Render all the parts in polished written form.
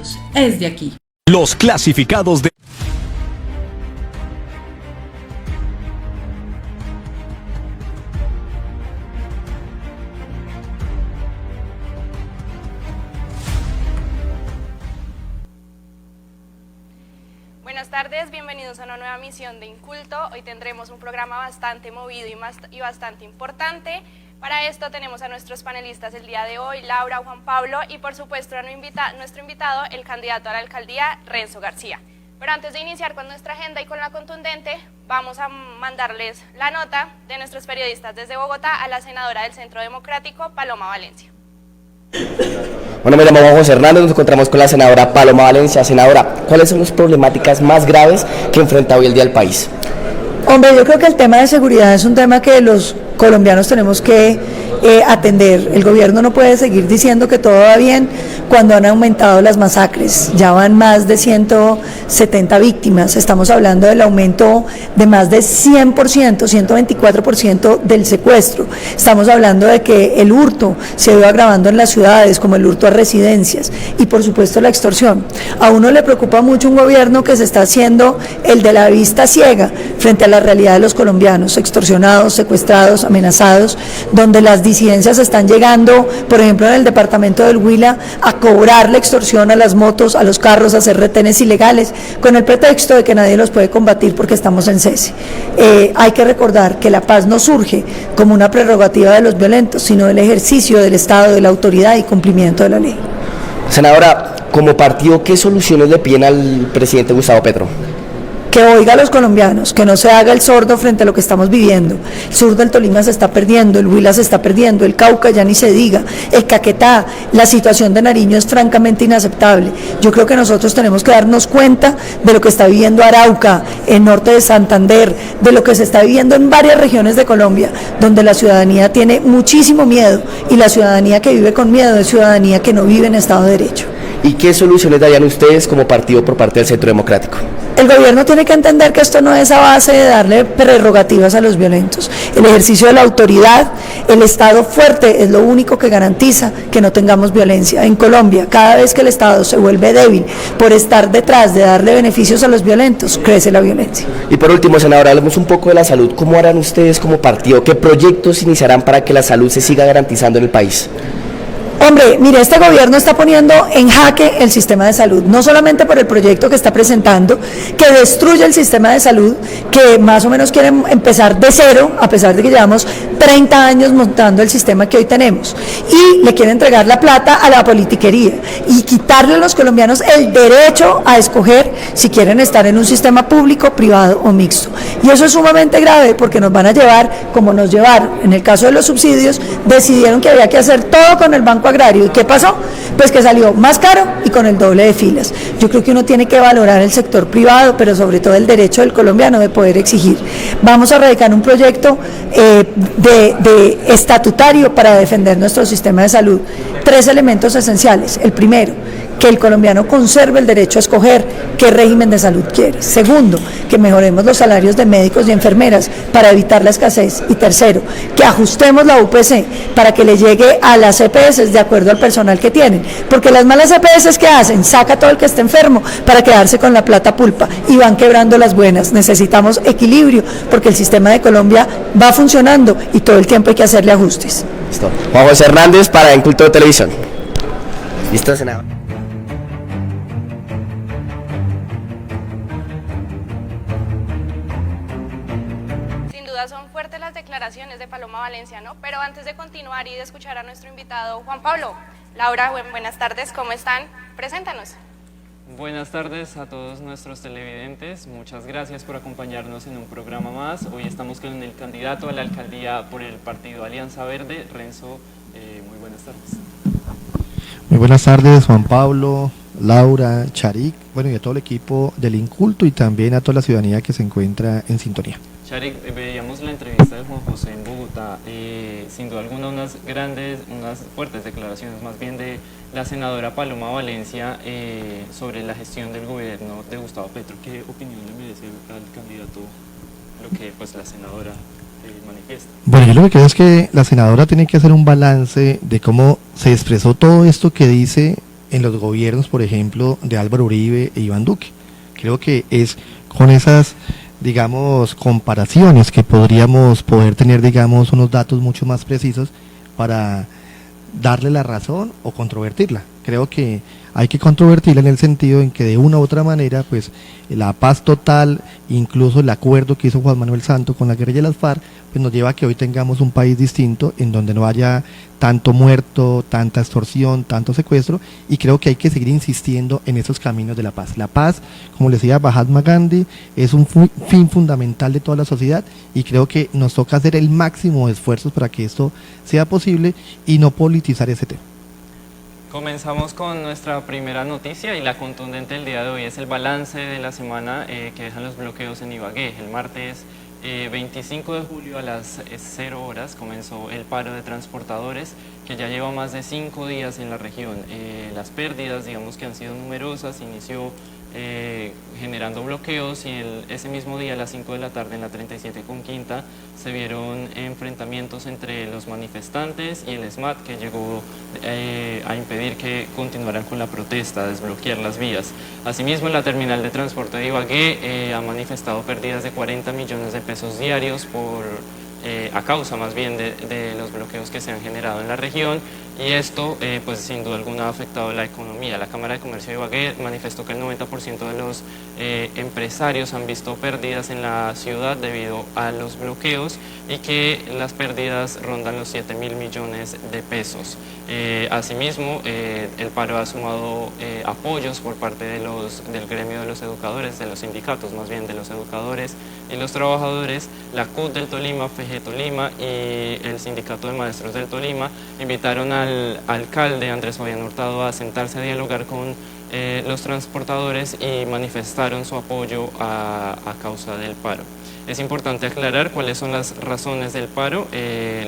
Unidos es de aquí. Los clasificados de... Buenas tardes, bienvenidos a una nueva emisión de Inculto. Hoy tendremos un programa bastante movido y bastante importante. Para esto tenemos a nuestros panelistas el día de hoy, Laura, Juan Pablo y por supuesto a nuestro invitado, el candidato a la alcaldía, Renzo García. Pero antes de iniciar con nuestra agenda y con la contundente, vamos a mandarles la nota de nuestros periodistas desde Bogotá a la senadora del Centro Democrático, Paloma Valencia. Bueno, me llamo Juan José Hernández, nos encontramos con la senadora Paloma Valencia. Senadora, ¿cuáles son las problemáticas más graves que enfrenta hoy el día el país? Hombre, yo creo que el tema de seguridad es un tema que los colombianos tenemos que atender. El gobierno no puede seguir diciendo que todo va bien cuando han aumentado las masacres. Ya van más de 170 víctimas. Estamos hablando del aumento de más de 100%, 124% del secuestro. Estamos hablando de que el hurto se ha ido agravando en las ciudades, como el hurto a residencias y por supuesto la extorsión. A uno le preocupa mucho un gobierno que se está haciendo el de la vista ciega frente a la realidad de los colombianos, extorsionados, secuestrados, amenazados, donde las disidencias están llegando, por ejemplo en el departamento del Huila, a cobrar la extorsión a las motos, a los carros, a hacer retenes ilegales, con el pretexto de que nadie los puede combatir porque estamos en cese. Hay que recordar que la paz no surge como una prerrogativa de los violentos, sino del ejercicio del Estado, de la autoridad y cumplimiento de la ley. Senadora, como partido, ¿qué soluciones le piden al presidente Gustavo Petro? Que oiga a los colombianos, que no se haga el sordo frente a lo que estamos viviendo. El sur del Tolima se está perdiendo, el Huila se está perdiendo, el Cauca ya ni se diga, el Caquetá, la situación de Nariño es francamente inaceptable. Yo creo que nosotros tenemos que darnos cuenta de lo que está viviendo Arauca, el norte de Santander, de lo que se está viviendo en varias regiones de Colombia, donde la ciudadanía tiene muchísimo miedo y la ciudadanía que vive con miedo es ciudadanía que no vive en Estado de Derecho. ¿Y qué soluciones darían ustedes como partido por parte del Centro Democrático? El gobierno tiene que entender que esto no es a base de darle prerrogativas a los violentos. El ejercicio de la autoridad, el Estado fuerte es lo único que garantiza que no tengamos violencia. En Colombia, cada vez que el Estado se vuelve débil por estar detrás de darle beneficios a los violentos, crece la violencia. Y por último, senadora, hablemos un poco de la salud. ¿Cómo harán ustedes como partido? ¿Qué proyectos iniciarán para que la salud se siga garantizando en el país? Hombre, mire, este gobierno está poniendo en jaque el sistema de salud, no solamente por el proyecto que está presentando, que destruye el sistema de salud, que más o menos quieren empezar de cero, a pesar de que llevamos 30 años montando el sistema que hoy tenemos, y le quiere entregar la plata a la politiquería y quitarle a los colombianos el derecho a escoger si quieren estar en un sistema público, privado o mixto. Y eso es sumamente grave porque nos van a llevar, como nos llevaron en el caso de los subsidios, decidieron que había que hacer todo con el Banco Agrario. ¿Y qué pasó? Pues que salió más caro y con el doble de filas. Yo creo que uno tiene que valorar el sector privado, pero sobre todo el derecho del colombiano de poder exigir. Vamos a radicar un proyecto de estatutario para defender nuestro sistema de salud. 3 elementos esenciales. El primero, que el colombiano conserve el derecho a escoger qué régimen de salud quiere. Segundo, que mejoremos los salarios de médicos y enfermeras para evitar la escasez. Y tercero, que ajustemos la UPC para que le llegue a las EPS de acuerdo al personal que tienen. Porque las malas EPS que hacen, saca todo el que esté enfermo para quedarse con la plata pulpa y van quebrando las buenas. Necesitamos equilibrio porque el sistema de Colombia va funcionando y todo el tiempo hay que hacerle ajustes. Listo. Juan José Hernández para Inculto de Televisión. Listo, senador. Son fuertes las declaraciones de Paloma Valencia, ¿no? Pero antes de continuar y de escuchar a nuestro invitado Juan Pablo, Laura, buenas tardes, ¿cómo están? Preséntanos. Buenas tardes a todos nuestros televidentes, muchas gracias por acompañarnos en un programa más. Hoy estamos con el candidato a la alcaldía por el partido Alianza Verde, Renzo. Muy buenas tardes. Muy buenas tardes, Juan Pablo, Laura, Charik, bueno, y a todo el equipo del Inculto y también a toda la ciudadanía que se encuentra en sintonía. Charik, veíamos la entrevista de Juan José en Bogotá, sin duda alguna unas fuertes declaraciones más bien de la senadora Paloma Valencia sobre la gestión del gobierno de Gustavo Petro. ¿Qué opinión le merece al candidato lo que pues la senadora manifiesta? Bueno, yo lo que creo es que la senadora tiene que hacer un balance de cómo se expresó todo esto que dice en los gobiernos, por ejemplo, de Álvaro Uribe e Iván Duque. Creo que es con esas, digamos, comparaciones que podríamos poder tener, digamos, unos datos mucho más precisos para darle la razón o controvertirla. Creo que hay que controvertirla en el sentido en que de una u otra manera, pues la paz total, incluso el acuerdo que hizo Juan Manuel Santos con la guerrilla de las FARC, pues nos lleva a que hoy tengamos un país distinto en donde no haya tanto muerto, tanta extorsión, tanto secuestro, y creo que hay que seguir insistiendo en esos caminos de la paz. La paz, como les decía Mahatma Gandhi, es un fin fundamental de toda la sociedad y creo que nos toca hacer el máximo de esfuerzos para que esto sea posible y no politizar ese tema. Comenzamos con nuestra primera noticia y la contundente del día de hoy es el balance de la semana que dejan los bloqueos en Ibagué. El martes 25 de julio a las 0 horas comenzó el paro de transportadores que ya lleva más de 5 días en la región. Las pérdidas, digamos que han sido numerosas, inició generando bloqueos y ese mismo día a las 5 de la tarde en la 37 con Quinta se vieron enfrentamientos entre los manifestantes y el SMAT que llegó a impedir que continuaran con la protesta, a desbloquear las vías. Asimismo, la terminal de transporte de Ibagué ha manifestado pérdidas de 40 millones de pesos diarios a causa más bien de los bloqueos que se han generado en la región y esto pues sin duda alguna ha afectado la economía. La Cámara de Comercio de Ibagué manifestó que el 90% de los empresarios han visto pérdidas en la ciudad debido a los bloqueos y que las pérdidas rondan los 7.000 millones de pesos. Asimismo, el paro ha sumado apoyos por parte del gremio de los educadores, de los sindicatos más bien de los educadores y los trabajadores. La CUT del Tolima, FG Tolima y el Sindicato de Maestros del Tolima invitaron al alcalde Andrés Fabián Hurtado a sentarse a dialogar con los transportadores y manifestaron su apoyo a causa del paro. Es importante aclarar cuáles son las razones del paro.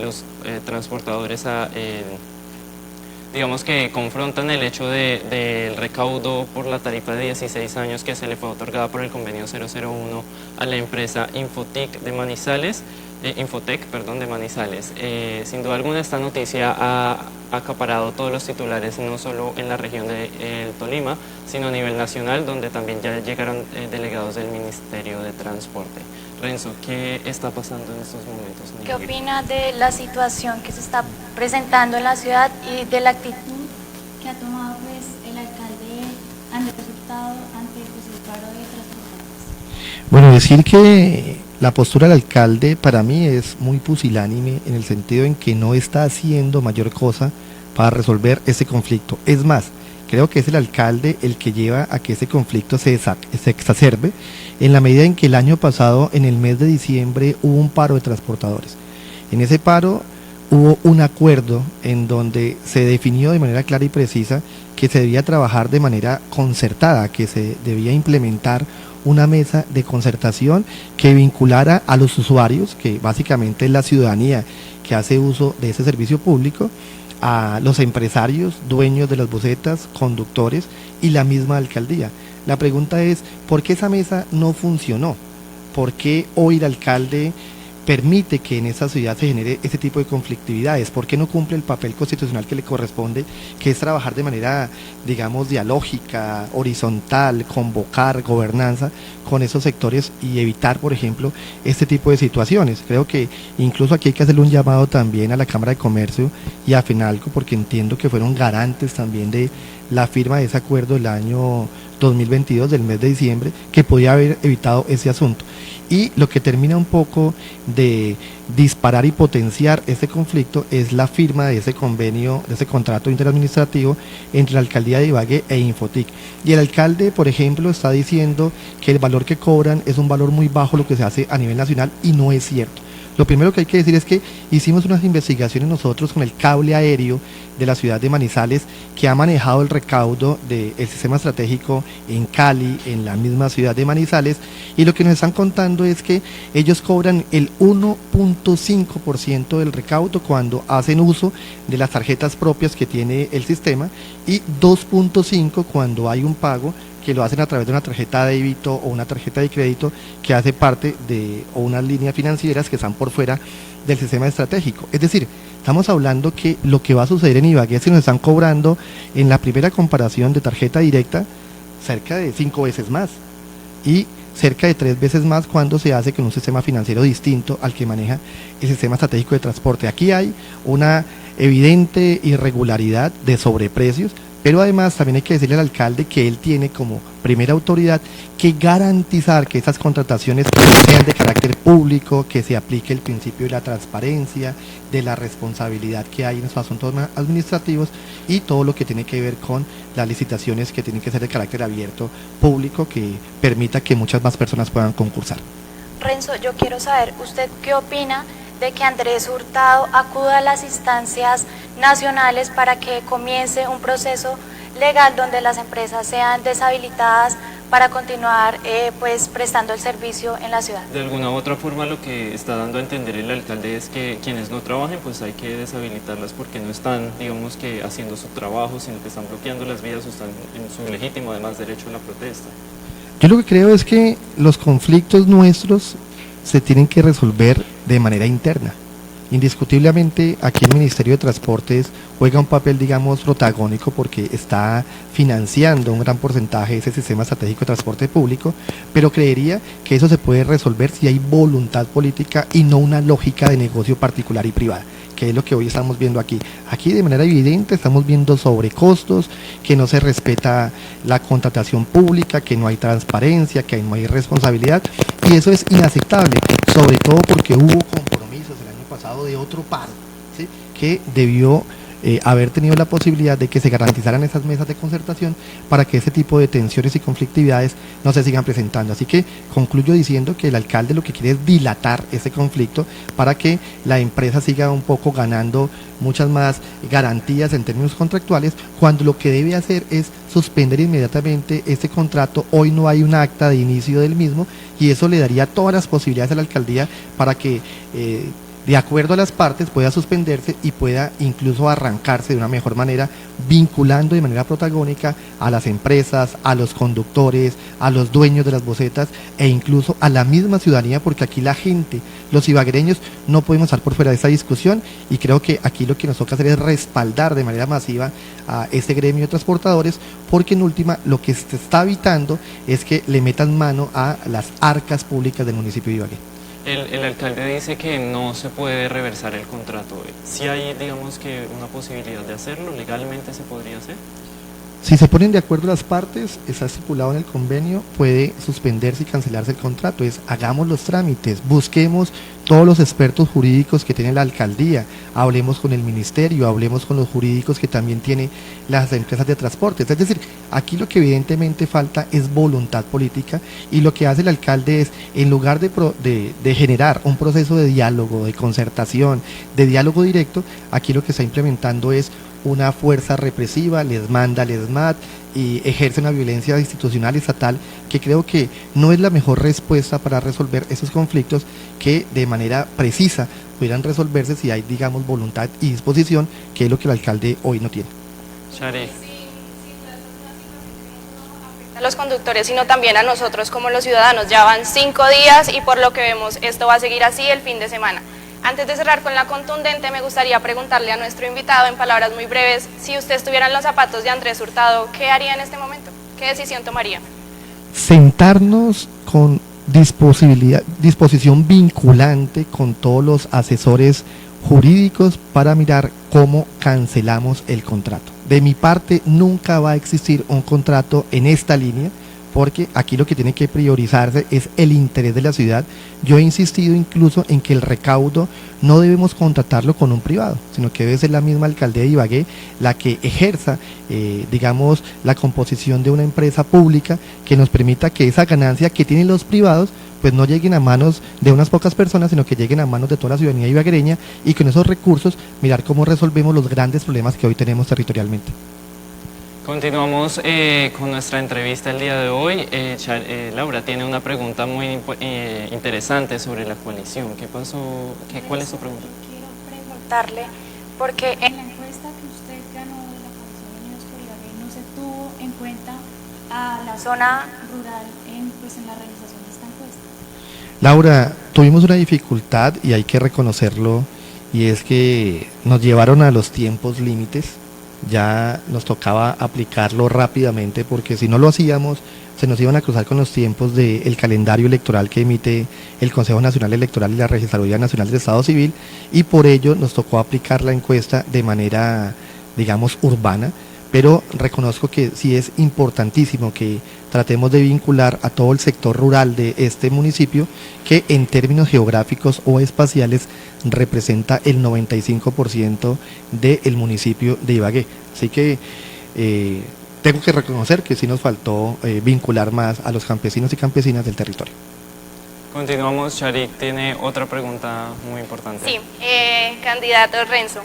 Los transportadores digamos que confrontan el hecho del recaudo por la tarifa de 16 años que se le fue otorgada por el convenio 001 a la empresa Infotec de Manizales. Sin duda alguna esta noticia ha acaparado todos los titulares, no solo en la región de Tolima, sino a nivel nacional, donde también ya llegaron delegados del Ministerio de Transporte. Renzo, ¿qué está pasando en estos momentos? ¿Qué opina de la situación que se está presentando en la ciudad y de la actitud que ha tomado pues, el alcalde Andrés Hurtado ante pues, el paro de transportistas? Bueno, decir que la postura del alcalde para mí es muy pusilánime en el sentido en que no está haciendo mayor cosa para resolver ese conflicto. Es más, creo que es el alcalde el que lleva a que ese conflicto se exacerbe en la medida en que el año pasado, en el mes de diciembre, hubo un paro de transportadores. En ese paro hubo un acuerdo en donde se definió de manera clara y precisa que se debía trabajar de manera concertada, que se debía implementar una mesa de concertación que vinculara a los usuarios, que básicamente es la ciudadanía que hace uso de ese servicio público, a los empresarios, dueños de las busetas, conductores y la misma alcaldía. La pregunta es, ¿por qué esa mesa no funcionó? ¿Por qué hoy el alcalde permite que en esa ciudad se genere ese tipo de conflictividades? ¿Por qué no cumple el papel constitucional que le corresponde, que es trabajar de manera, digamos, dialógica, horizontal, convocar gobernanza con esos sectores y evitar, por ejemplo, este tipo de situaciones? Creo que incluso aquí hay que hacerle un llamado también a la Cámara de Comercio y a FENALCO, porque entiendo que fueron garantes también de la firma de ese acuerdo del año 2022, del mes de diciembre, que podía haber evitado ese asunto. Y lo que termina un poco de disparar y potenciar ese conflicto es la firma de ese convenio, de ese contrato interadministrativo entre la alcaldía de Ibagué e Infotec. Y el alcalde, por ejemplo, está diciendo que el valor que cobran es un valor muy bajo lo que se hace a nivel nacional, y no es cierto. Lo primero que hay que decir es que hicimos unas investigaciones nosotros con el cable aéreo de la ciudad de Manizales, que ha manejado el recaudo del sistema estratégico en Cali, en la misma ciudad de Manizales, y lo que nos están contando es que ellos cobran el 1.5% del recaudo cuando hacen uso de las tarjetas propias que tiene el sistema, y 2.5% cuando hay un pago que lo hacen a través de una tarjeta de débito o una tarjeta de crédito que hace parte de o unas líneas financieras que están por fuera del sistema estratégico. Es decir, Estamos hablando que lo que va a suceder en Ibagué, si nos están cobrando en la primera comparación de tarjeta directa cerca de 5 veces más y cerca de 3 veces más cuando se hace con un sistema financiero distinto al que maneja el sistema estratégico de transporte. Aquí hay una evidente irregularidad de sobreprecios, pero además también hay que decirle al alcalde que él tiene como primera autoridad que garantizar que esas contrataciones sean de carácter público, que se aplique el principio de la transparencia, de la responsabilidad que hay en esos asuntos administrativos y todo lo que tiene que ver con las licitaciones que tienen que ser de carácter abierto, público, que permita que muchas más personas puedan concursar. Renzo, yo quiero saber, ¿usted qué opina de que Andrés Hurtado acuda a las instancias nacionales para que comience un proceso legal donde las empresas sean deshabilitadas para continuar pues prestando el servicio en la ciudad? De alguna u otra forma lo que está dando a entender el alcalde es que quienes no trabajen pues hay que deshabilitarlas porque no están, digamos que haciendo su trabajo, sino que están bloqueando las vías o están en su legítimo además derecho a la protesta. Yo lo que creo es que los conflictos nuestros se tienen que resolver de manera interna. Indiscutiblemente aquí el Ministerio de Transportes juega un papel, digamos, protagónico porque está financiando un gran porcentaje de ese sistema estratégico de transporte público, pero creería que eso se puede resolver si hay voluntad política y no una lógica de negocio particular y privada, que es lo que hoy estamos viendo aquí. Aquí de manera evidente estamos viendo sobrecostos, que no se respeta la contratación pública, que no hay transparencia, que no hay responsabilidad, y eso es inaceptable, sobre todo porque hubo compromisos el año pasado de otro par, ¿sí?, que debió haber tenido la posibilidad de que se garantizaran esas mesas de concertación para que ese tipo de tensiones y conflictividades no se sigan presentando. Así que concluyo diciendo que el alcalde lo que quiere es dilatar ese conflicto para que la empresa siga un poco ganando muchas más garantías en términos contractuales, cuando lo que debe hacer es suspender inmediatamente este contrato. Hoy no hay un acta de inicio del mismo y eso le daría todas las posibilidades a la alcaldía para que de acuerdo a las partes pueda suspenderse y pueda incluso arrancarse de una mejor manera, vinculando de manera protagónica a las empresas, a los conductores, a los dueños de las bocetas e incluso a la misma ciudadanía, porque aquí la gente, los ibaguereños, no podemos estar por fuera de esta discusión y creo que aquí lo que nos toca hacer es respaldar de manera masiva a este gremio de transportadores, porque en última lo que se está evitando es que le metan mano a las arcas públicas del municipio de Ibagué. El alcalde dice que no se puede reversar el contrato. ¿Sí hay, digamos, que una posibilidad de hacerlo? ¿Legalmente se podría hacer? Si se ponen de acuerdo las partes, está estipulado en el convenio, puede suspenderse y cancelarse el contrato. Hagamos los trámites, busquemos todos los expertos jurídicos que tiene la alcaldía, hablemos con el ministerio, hablemos con los jurídicos que también tiene las empresas de transportes. Es decir, aquí lo que evidentemente falta es voluntad política y lo que hace el alcalde es, en lugar de generar un proceso de diálogo, de concertación, de diálogo directo, aquí lo que está implementando es una fuerza represiva, les manda al ESMAD y ejerce una violencia institucional y estatal que creo que no es la mejor respuesta para resolver esos conflictos que de manera precisa pudieran resolverse si hay, digamos, voluntad y disposición, que es lo que el alcalde hoy no tiene. Shari. A los conductores, sino también a nosotros como los ciudadanos. Ya van 5 días y por lo que vemos esto va a seguir así el fin de semana. Antes de cerrar con la contundente, me gustaría preguntarle a nuestro invitado en palabras muy breves, si usted estuviera en los zapatos de Andrés Hurtado, ¿qué haría en este momento? ¿Qué decisión tomaría? Sentarnos con disposición vinculante con todos los asesores jurídicos para mirar cómo cancelamos el contrato. De mi parte, nunca va a existir un contrato en esta línea, porque aquí lo que tiene que priorizarse es el interés de la ciudad. Yo he insistido incluso en que el recaudo no debemos contratarlo con un privado, sino que debe ser la misma alcaldía de Ibagué la que ejerza, digamos, la composición de una empresa pública que nos permita que esa ganancia que tienen los privados pues no lleguen a manos de unas pocas personas, sino que lleguen a manos de toda la ciudadanía ibaguereña y con esos recursos mirar cómo resolvemos los grandes problemas que hoy tenemos territorialmente. Continuamos con nuestra entrevista el día de hoy. Laura tiene una pregunta muy interesante sobre la coalición. ¿Qué pasó? ¿Cuál es su pregunta? Quiero preguntarle, porque en la encuesta que usted ganó de la Coalición Unidos por Ibagué no se tuvo en cuenta a la zona rural en la realización de esta encuesta. Laura, tuvimos una dificultad y hay que reconocerlo y es que nos llevaron a los tiempos límites, ya nos tocaba aplicarlo rápidamente porque si no lo hacíamos se nos iban a cruzar con los tiempos del calendario electoral que emite el Consejo Nacional Electoral y la Registraduría Nacional del Estado Civil, y por ello nos tocó aplicar la encuesta de manera, digamos, urbana, pero reconozco que sí es importantísimo que tratemos de vincular a todo el sector rural de este municipio, que en términos geográficos o espaciales representa el 95% del municipio de Ibagué. Así que tengo que reconocer que sí nos faltó vincular más a los campesinos y campesinas del territorio. Continuamos, Sharik tiene otra pregunta muy importante. Sí, candidato Renzo,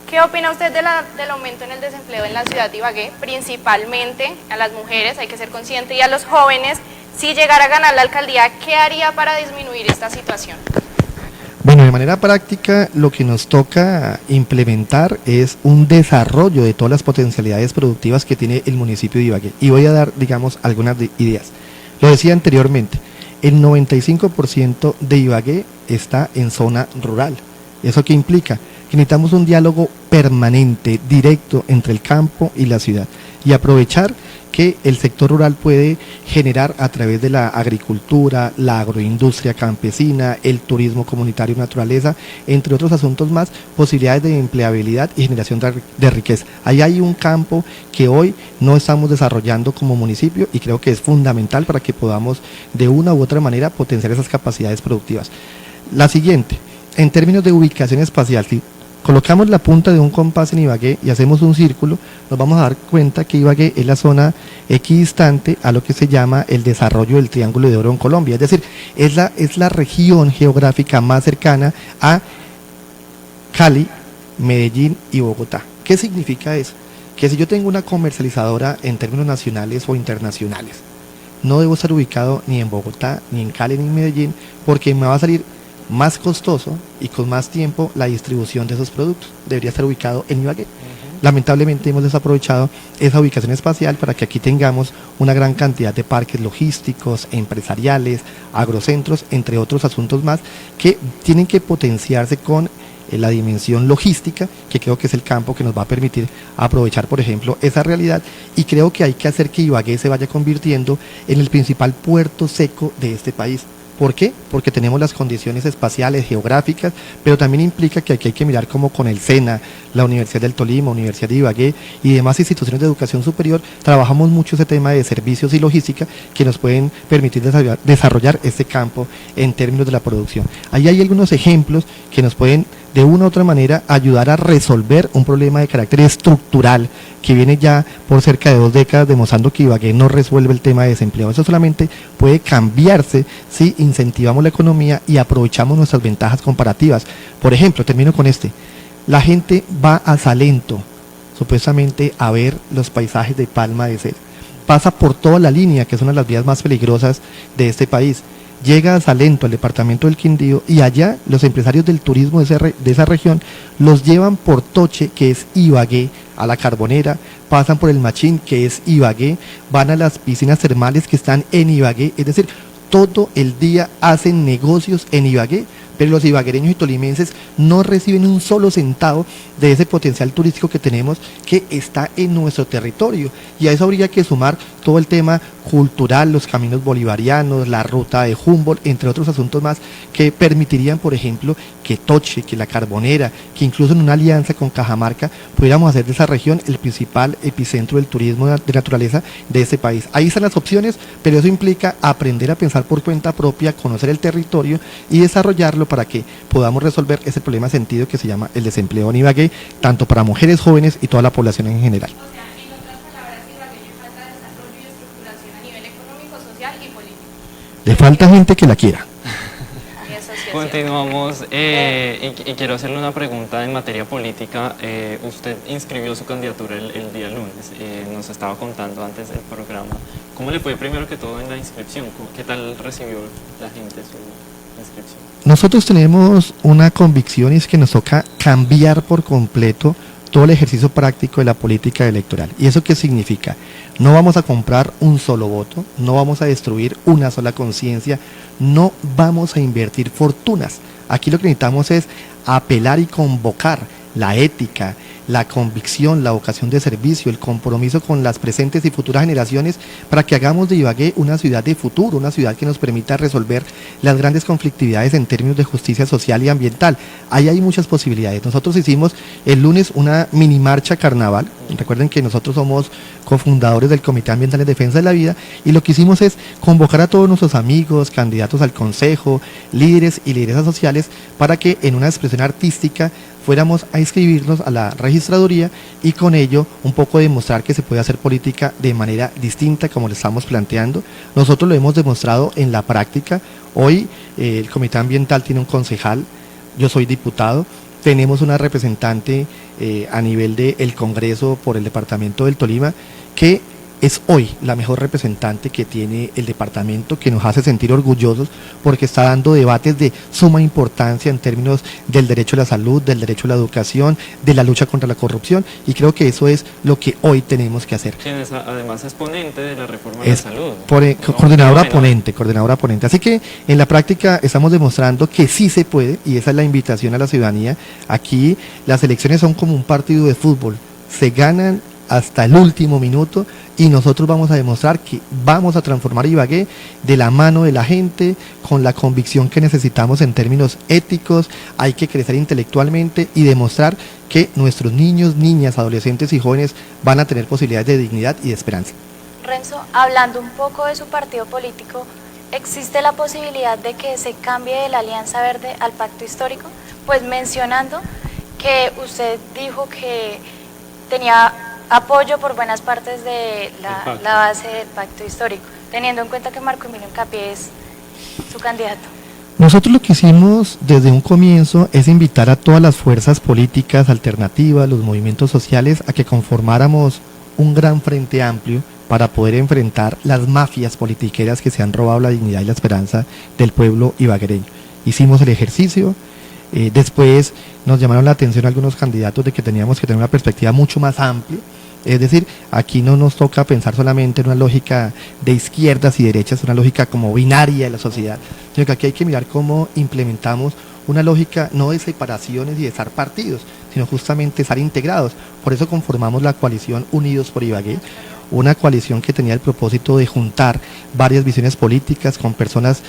¿qué opina usted del aumento en el desempleo en la ciudad de Ibagué? Principalmente a las mujeres, hay que ser consciente, y a los jóvenes. Si llegara a ganar la alcaldía, ¿qué haría para disminuir esta situación? Bueno, de manera práctica lo que nos toca implementar es un desarrollo de todas las potencialidades productivas que tiene el municipio de Ibagué. Y voy a dar, digamos, algunas ideas. Lo decía anteriormente, el 95% de Ibagué está en zona rural. ¿Eso qué implica? Que necesitamos un diálogo permanente, directo entre el campo y la ciudad, y aprovechar que el sector rural puede generar a través de la agricultura, la agroindustria campesina, el turismo comunitario y naturaleza, entre otros asuntos más, posibilidades de empleabilidad y generación de riqueza. Ahí hay un campo que hoy no estamos desarrollando como municipio y creo que es fundamental para que podamos de una u otra manera potenciar esas capacidades productivas. La siguiente, en términos de ubicación espacial, si colocamos la punta de un compás en Ibagué y hacemos un círculo, nos vamos a dar cuenta que Ibagué es la zona equidistante a lo que se llama el desarrollo del Triángulo de Oro en Colombia, es decir, es la región geográfica más cercana a Cali, Medellín y Bogotá. ¿Qué significa eso? Que si yo tengo una comercializadora en términos nacionales o internacionales, no debo estar ubicado ni en Bogotá, ni en Cali, ni en Medellín, porque me va a salir más costoso y con más tiempo la distribución de esos productos. Debería estar ubicado en Ibagué. Lamentablemente hemos desaprovechado esa ubicación espacial para que aquí tengamos una gran cantidad de parques logísticos, empresariales, agrocentros, entre otros asuntos más que tienen que potenciarse con la dimensión logística, que creo que es el campo que nos va a permitir aprovechar, por ejemplo, esa realidad, y creo que hay que hacer que Ibagué se vaya convirtiendo en el principal puerto seco de este país. ¿Por qué? Porque tenemos las condiciones espaciales, geográficas, pero también implica que aquí hay que mirar como con el SENA, la Universidad del Tolima, Universidad de Ibagué y demás instituciones de educación superior, trabajamos mucho ese tema de servicios y logística que nos pueden permitir desarrollar este campo en términos de la producción. Ahí hay algunos ejemplos que nos pueden de una u otra manera ayudar a resolver un problema de carácter estructural que viene ya por cerca de 2 décadas demostrando que Ibagué no resuelve el tema de desempleo. Eso solamente puede cambiarse si incentivamos la economía y aprovechamos nuestras ventajas comparativas. Por ejemplo, termino con este, la gente va a Salento supuestamente a ver los paisajes de palma de cera, pasa por toda la línea que es una de las vías más peligrosas de este país, llega a Salento, al departamento del Quindío, y allá los empresarios del turismo de esa región los llevan por Toche, que es Ibagué, a la Carbonera, pasan por el Machín, que es Ibagué, van a las piscinas termales que están en Ibagué, es decir, todo el día hacen negocios en Ibagué, pero los ibaguereños y tolimenses no reciben un solo centavo de ese potencial turístico que tenemos que está en nuestro territorio, y a eso habría que sumar todo el tema cultural, los caminos bolivarianos, la ruta de Humboldt, entre otros asuntos más que permitirían, por ejemplo, que Toche, que la Carbonera, que incluso en una alianza con Cajamarca pudiéramos hacer de esa región el principal epicentro del turismo de naturaleza de este país. Ahí están las opciones, pero eso implica aprender a pensar por cuenta propia, conocer el territorio y desarrollarlo para que podamos resolver ese problema sentido que se llama el desempleo en Ibagué, tanto para mujeres jóvenes y toda la población en general. O sea, en otras palabras, Ibagué le falta desarrollo y estructuración a nivel económico, social y político. Le falta gente que la quiera. Eso sí es Continuamos y quiero hacerle una pregunta en materia política. Usted inscribió su candidatura el día lunes, nos estaba contando antes del programa. ¿Cómo le fue primero que todo en la inscripción? ¿Qué tal recibió la gente su inscripción? Nosotros tenemos una convicción, y es que nos toca cambiar por completo todo el ejercicio práctico de la política electoral. ¿Y eso qué significa? No vamos a comprar un solo voto, no vamos a destruir una sola conciencia, no vamos a invertir fortunas Aquí lo que necesitamos es apelar y convocar la ética, la convicción, la vocación de servicio, el compromiso con las presentes y futuras generaciones para que hagamos de Ibagué una ciudad de futuro, una ciudad que nos permita resolver las grandes conflictividades en términos de justicia social y ambiental. Ahí hay muchas posibilidades. Nosotros hicimos el lunes una mini marcha carnaval. Recuerden que nosotros somos cofundadores del Comité Ambiental en Defensa de la Vida y lo que hicimos es convocar a todos nuestros amigos, candidatos al consejo, líderes y lideresas sociales para que en una expresión artística fuéramos a inscribirnos a la registraduría y con ello un poco demostrar que se puede hacer política de manera distinta como le estamos planteando. Nosotros lo hemos demostrado en la práctica. Hoy el Comité Ambiental tiene un concejal, yo soy diputado, tenemos una representante a nivel del Congreso por el departamento del Tolima que es hoy la mejor representante que tiene el departamento, que nos hace sentir orgullosos porque está dando debates de suma importancia en términos del derecho a la salud, del derecho a la educación, de la lucha contra la corrupción, y creo que eso es lo que hoy tenemos que hacer. Quien es además es ponente de la reforma de la salud. Coordinadora ponente. Así que en la práctica estamos demostrando que sí se puede, y esa es la invitación a la ciudadanía. Aquí las elecciones son como un partido de fútbol, se ganan hasta el último minuto y nosotros vamos a demostrar que vamos a transformar Ibagué de la mano de la gente, con la convicción que necesitamos en términos éticos. Hay que crecer intelectualmente y demostrar que nuestros niños, niñas, adolescentes y jóvenes van a tener posibilidades de dignidad y de esperanza. Renzo, hablando un poco de su partido político, ¿existe la posibilidad de que se cambie de la Alianza Verde al Pacto Histórico? Pues mencionando que usted dijo que tenía apoyo por buenas partes de la base del Pacto Histórico, teniendo en cuenta que Marco Emilio Encapié es su candidato. Nosotros lo que hicimos desde un comienzo es invitar a todas las fuerzas políticas alternativas, los movimientos sociales, a que conformáramos un gran frente amplio para poder enfrentar las mafias politiqueras que se han robado la dignidad y la esperanza del pueblo ibaguereño. Hicimos el ejercicio, después nos llamaron la atención algunos candidatos de que teníamos que tener una perspectiva mucho más amplia. Es decir, aquí no nos toca pensar solamente en una lógica de izquierdas y derechas, una lógica como binaria de la sociedad, sino que aquí hay que mirar cómo implementamos una lógica no de separaciones y de estar partidos, sino justamente estar integrados. Por eso conformamos la coalición Unidos por Ibagué, una coalición que tenía el propósito de juntar varias visiones políticas con personas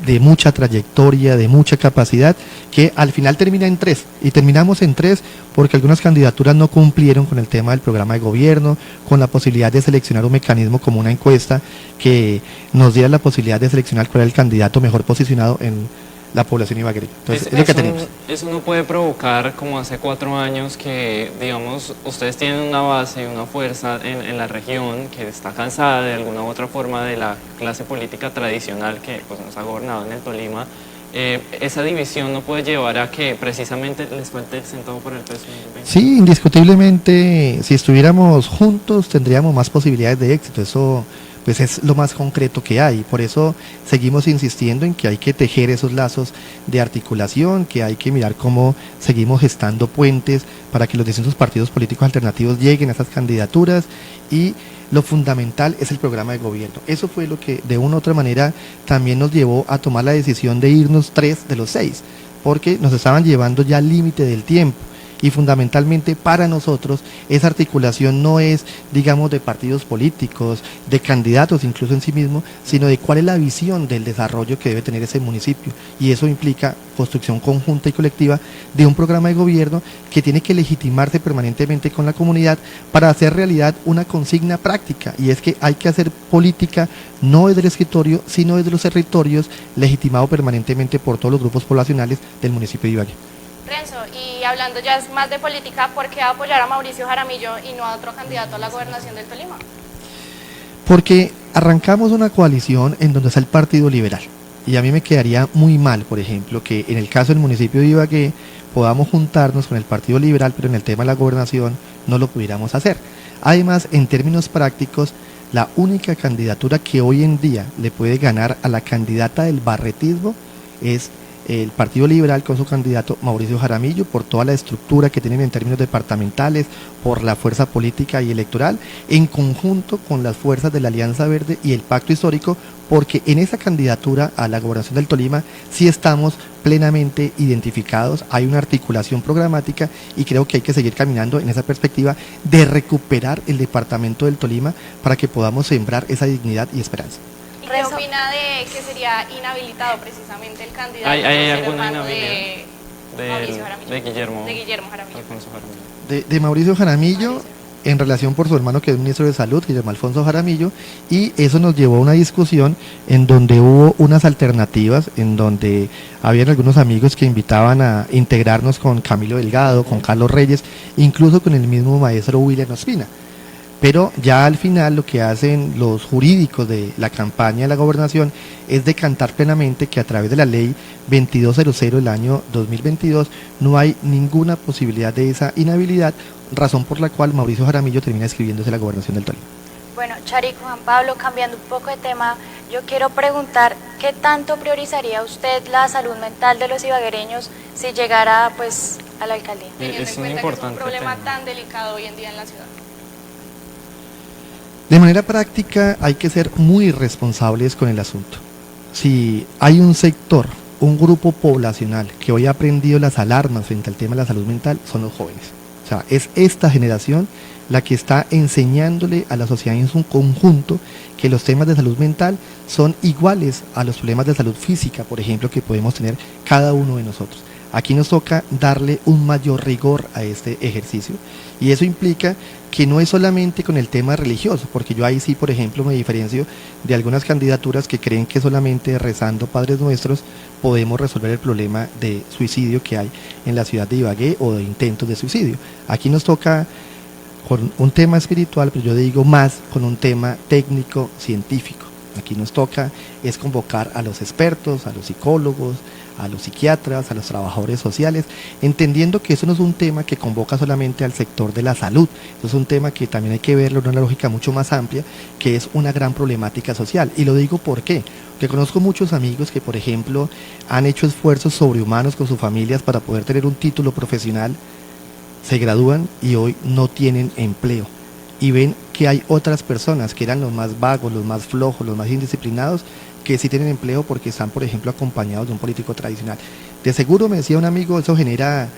de mucha trayectoria, de mucha capacidad, que al final termina en 3, y terminamos en 3 porque algunas candidaturas no cumplieron con el tema del programa de gobierno, con la posibilidad de seleccionar un mecanismo como una encuesta que nos diera la posibilidad de seleccionar cuál era el candidato mejor posicionado en la población ibaguereña. Entonces, es lo que tenemos. Eso no puede provocar, como hace 4 años, que, digamos, ustedes tienen una base, una fuerza en la región que está cansada de alguna u otra forma de la clase política tradicional que pues, nos ha gobernado en el Tolima. Esa división no puede llevar a que precisamente les falte el centavo por el peso. Sí, indiscutiblemente, si estuviéramos juntos tendríamos más posibilidades de éxito. Eso pues es lo más concreto que hay. Por eso seguimos insistiendo en que hay que tejer esos lazos de articulación, que hay que mirar cómo seguimos gestando puentes para que los distintos partidos políticos alternativos lleguen a esas candidaturas, y lo fundamental es el programa de gobierno. Eso fue lo que de una u otra manera también nos llevó a tomar la decisión de irnos 3 de los 6, porque nos estaban llevando ya al límite del tiempo. Y fundamentalmente para nosotros esa articulación no es, digamos, de partidos políticos, de candidatos incluso en sí mismo, sino de cuál es la visión del desarrollo que debe tener ese municipio, y eso implica construcción conjunta y colectiva de un programa de gobierno que tiene que legitimarse permanentemente con la comunidad para hacer realidad una consigna práctica, y es que hay que hacer política no desde el escritorio, sino desde los territorios, legitimado permanentemente por todos los grupos poblacionales del municipio de Ibagué. Renzo, y hablando ya más de política, ¿por qué apoyar a Mauricio Jaramillo y no a otro candidato a la gobernación del Tolima? Porque arrancamos una coalición en donde está el Partido Liberal, y a mí me quedaría muy mal, por ejemplo, que en el caso del municipio de Ibagué podamos juntarnos con el Partido Liberal, pero en el tema de la gobernación no lo pudiéramos hacer. Además, en términos prácticos, la única candidatura que hoy en día le puede ganar a la candidata del barretismo es el Partido Liberal con su candidato Mauricio Jaramillo, por toda la estructura que tienen en términos departamentales, por la fuerza política y electoral, en conjunto con las fuerzas de la Alianza Verde y el Pacto Histórico, porque en esa candidatura a la gobernación del Tolima sí estamos plenamente identificados, hay una articulación programática y creo que hay que seguir caminando en esa perspectiva de recuperar el departamento del Tolima para que podamos sembrar esa dignidad y esperanza. ¿Y qué opina de que sería inhabilitado precisamente el candidato? ¿Hay el alguna hermano inhabilidad? Mauricio Jaramillo? De Guillermo Jaramillo. Alfonso Jaramillo. De Mauricio Jaramillo, en relación por su hermano que es ministro de Salud, Guillermo Alfonso Jaramillo, y eso nos llevó a una discusión en donde hubo unas alternativas, en donde habían algunos amigos que invitaban a integrarnos con Camilo Delgado, con Carlos Reyes, incluso con el mismo maestro William Ospina. Pero ya al final lo que hacen los jurídicos de la campaña de la gobernación es decantar plenamente que a través de la ley 2200 del año 2022 no hay ninguna posibilidad de esa inhabilidad, razón por la cual Mauricio Jaramillo termina escribiéndose la gobernación del Tolima. Bueno, Charico, Juan Pablo, cambiando un poco de tema, yo quiero preguntar, ¿qué tanto priorizaría usted la salud mental de los ibaguereños si llegara pues a la alcaldía? Teniendo Es en un cuenta que es un importante problema tema. tan delicado hoy en día en la ciudad. De manera práctica hay que ser muy responsables con el asunto. Si hay un sector, un grupo poblacional que hoy ha aprendido las alarmas frente al tema de la salud mental, son los jóvenes. O sea, es esta generación la que está enseñándole a la sociedad en su conjunto que los temas de salud mental son iguales a los problemas de salud física, por ejemplo, que podemos tener cada uno de nosotros. Aquí nos toca darle un mayor rigor a este ejercicio y eso implica que no es solamente con el tema religioso, porque yo ahí sí, por ejemplo, me diferencio de algunas candidaturas que creen que solamente rezando Padres Nuestros podemos resolver el problema de suicidio que hay en la ciudad de Ibagué o de intentos de suicidio. Aquí nos toca con un tema espiritual, pero yo digo más con un tema técnico, científico. Aquí nos toca es convocar a los expertos, a los psicólogos, a los psiquiatras, a los trabajadores sociales, entendiendo que eso no es un tema que convoca solamente al sector de la salud, eso es un tema que también hay que verlo en una lógica mucho más amplia, que es una gran problemática social. Y lo digo ¿por qué? Porque conozco muchos amigos que, por ejemplo, han hecho esfuerzos sobrehumanos con sus familias para poder tener un título profesional, se gradúan y hoy no tienen empleo. Y ven que hay otras personas que eran los más vagos, los más flojos, los más indisciplinados, que sí tienen empleo porque están, por ejemplo, acompañados de un político tradicional. De seguro, me decía un amigo, eso genera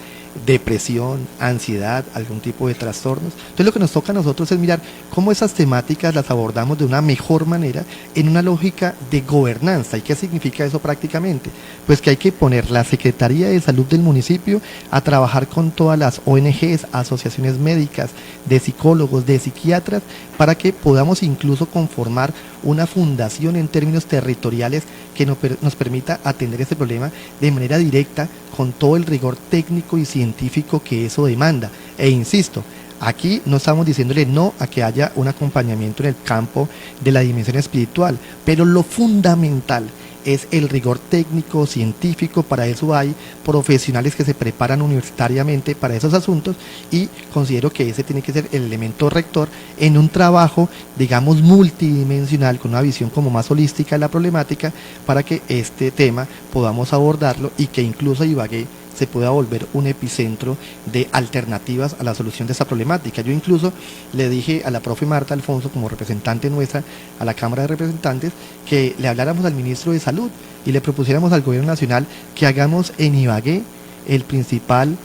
depresión, ansiedad, algún tipo de trastornos. Entonces lo que nos toca a nosotros es mirar cómo esas temáticas las abordamos de una mejor manera en una lógica de gobernanza. ¿Y qué significa eso prácticamente? Pues que hay que poner la Secretaría de Salud del municipio a trabajar con todas las ONGs, asociaciones médicas, de psicólogos, de psiquiatras, para que podamos incluso conformar una fundación en términos territoriales que nos permita atender este problema de manera directa con todo el rigor técnico y científico que eso demanda. E insisto, aquí no estamos diciéndole no a que haya un acompañamiento en el campo de la dimensión espiritual, pero lo fundamental es el rigor técnico, científico. Para eso hay profesionales que se preparan universitariamente para esos asuntos y considero que ese tiene que ser el elemento rector en un trabajo, digamos, multidimensional, con una visión como más holística de la problemática, para que este tema podamos abordarlo y que incluso Ibagué se pueda volver un epicentro de alternativas a la solución de esta problemática. Yo incluso le dije a la profe Marta Alfonso, como representante nuestra a la Cámara de Representantes, que le habláramos al ministro de Salud y le propusiéramos al Gobierno Nacional que hagamos en Ibagué el principal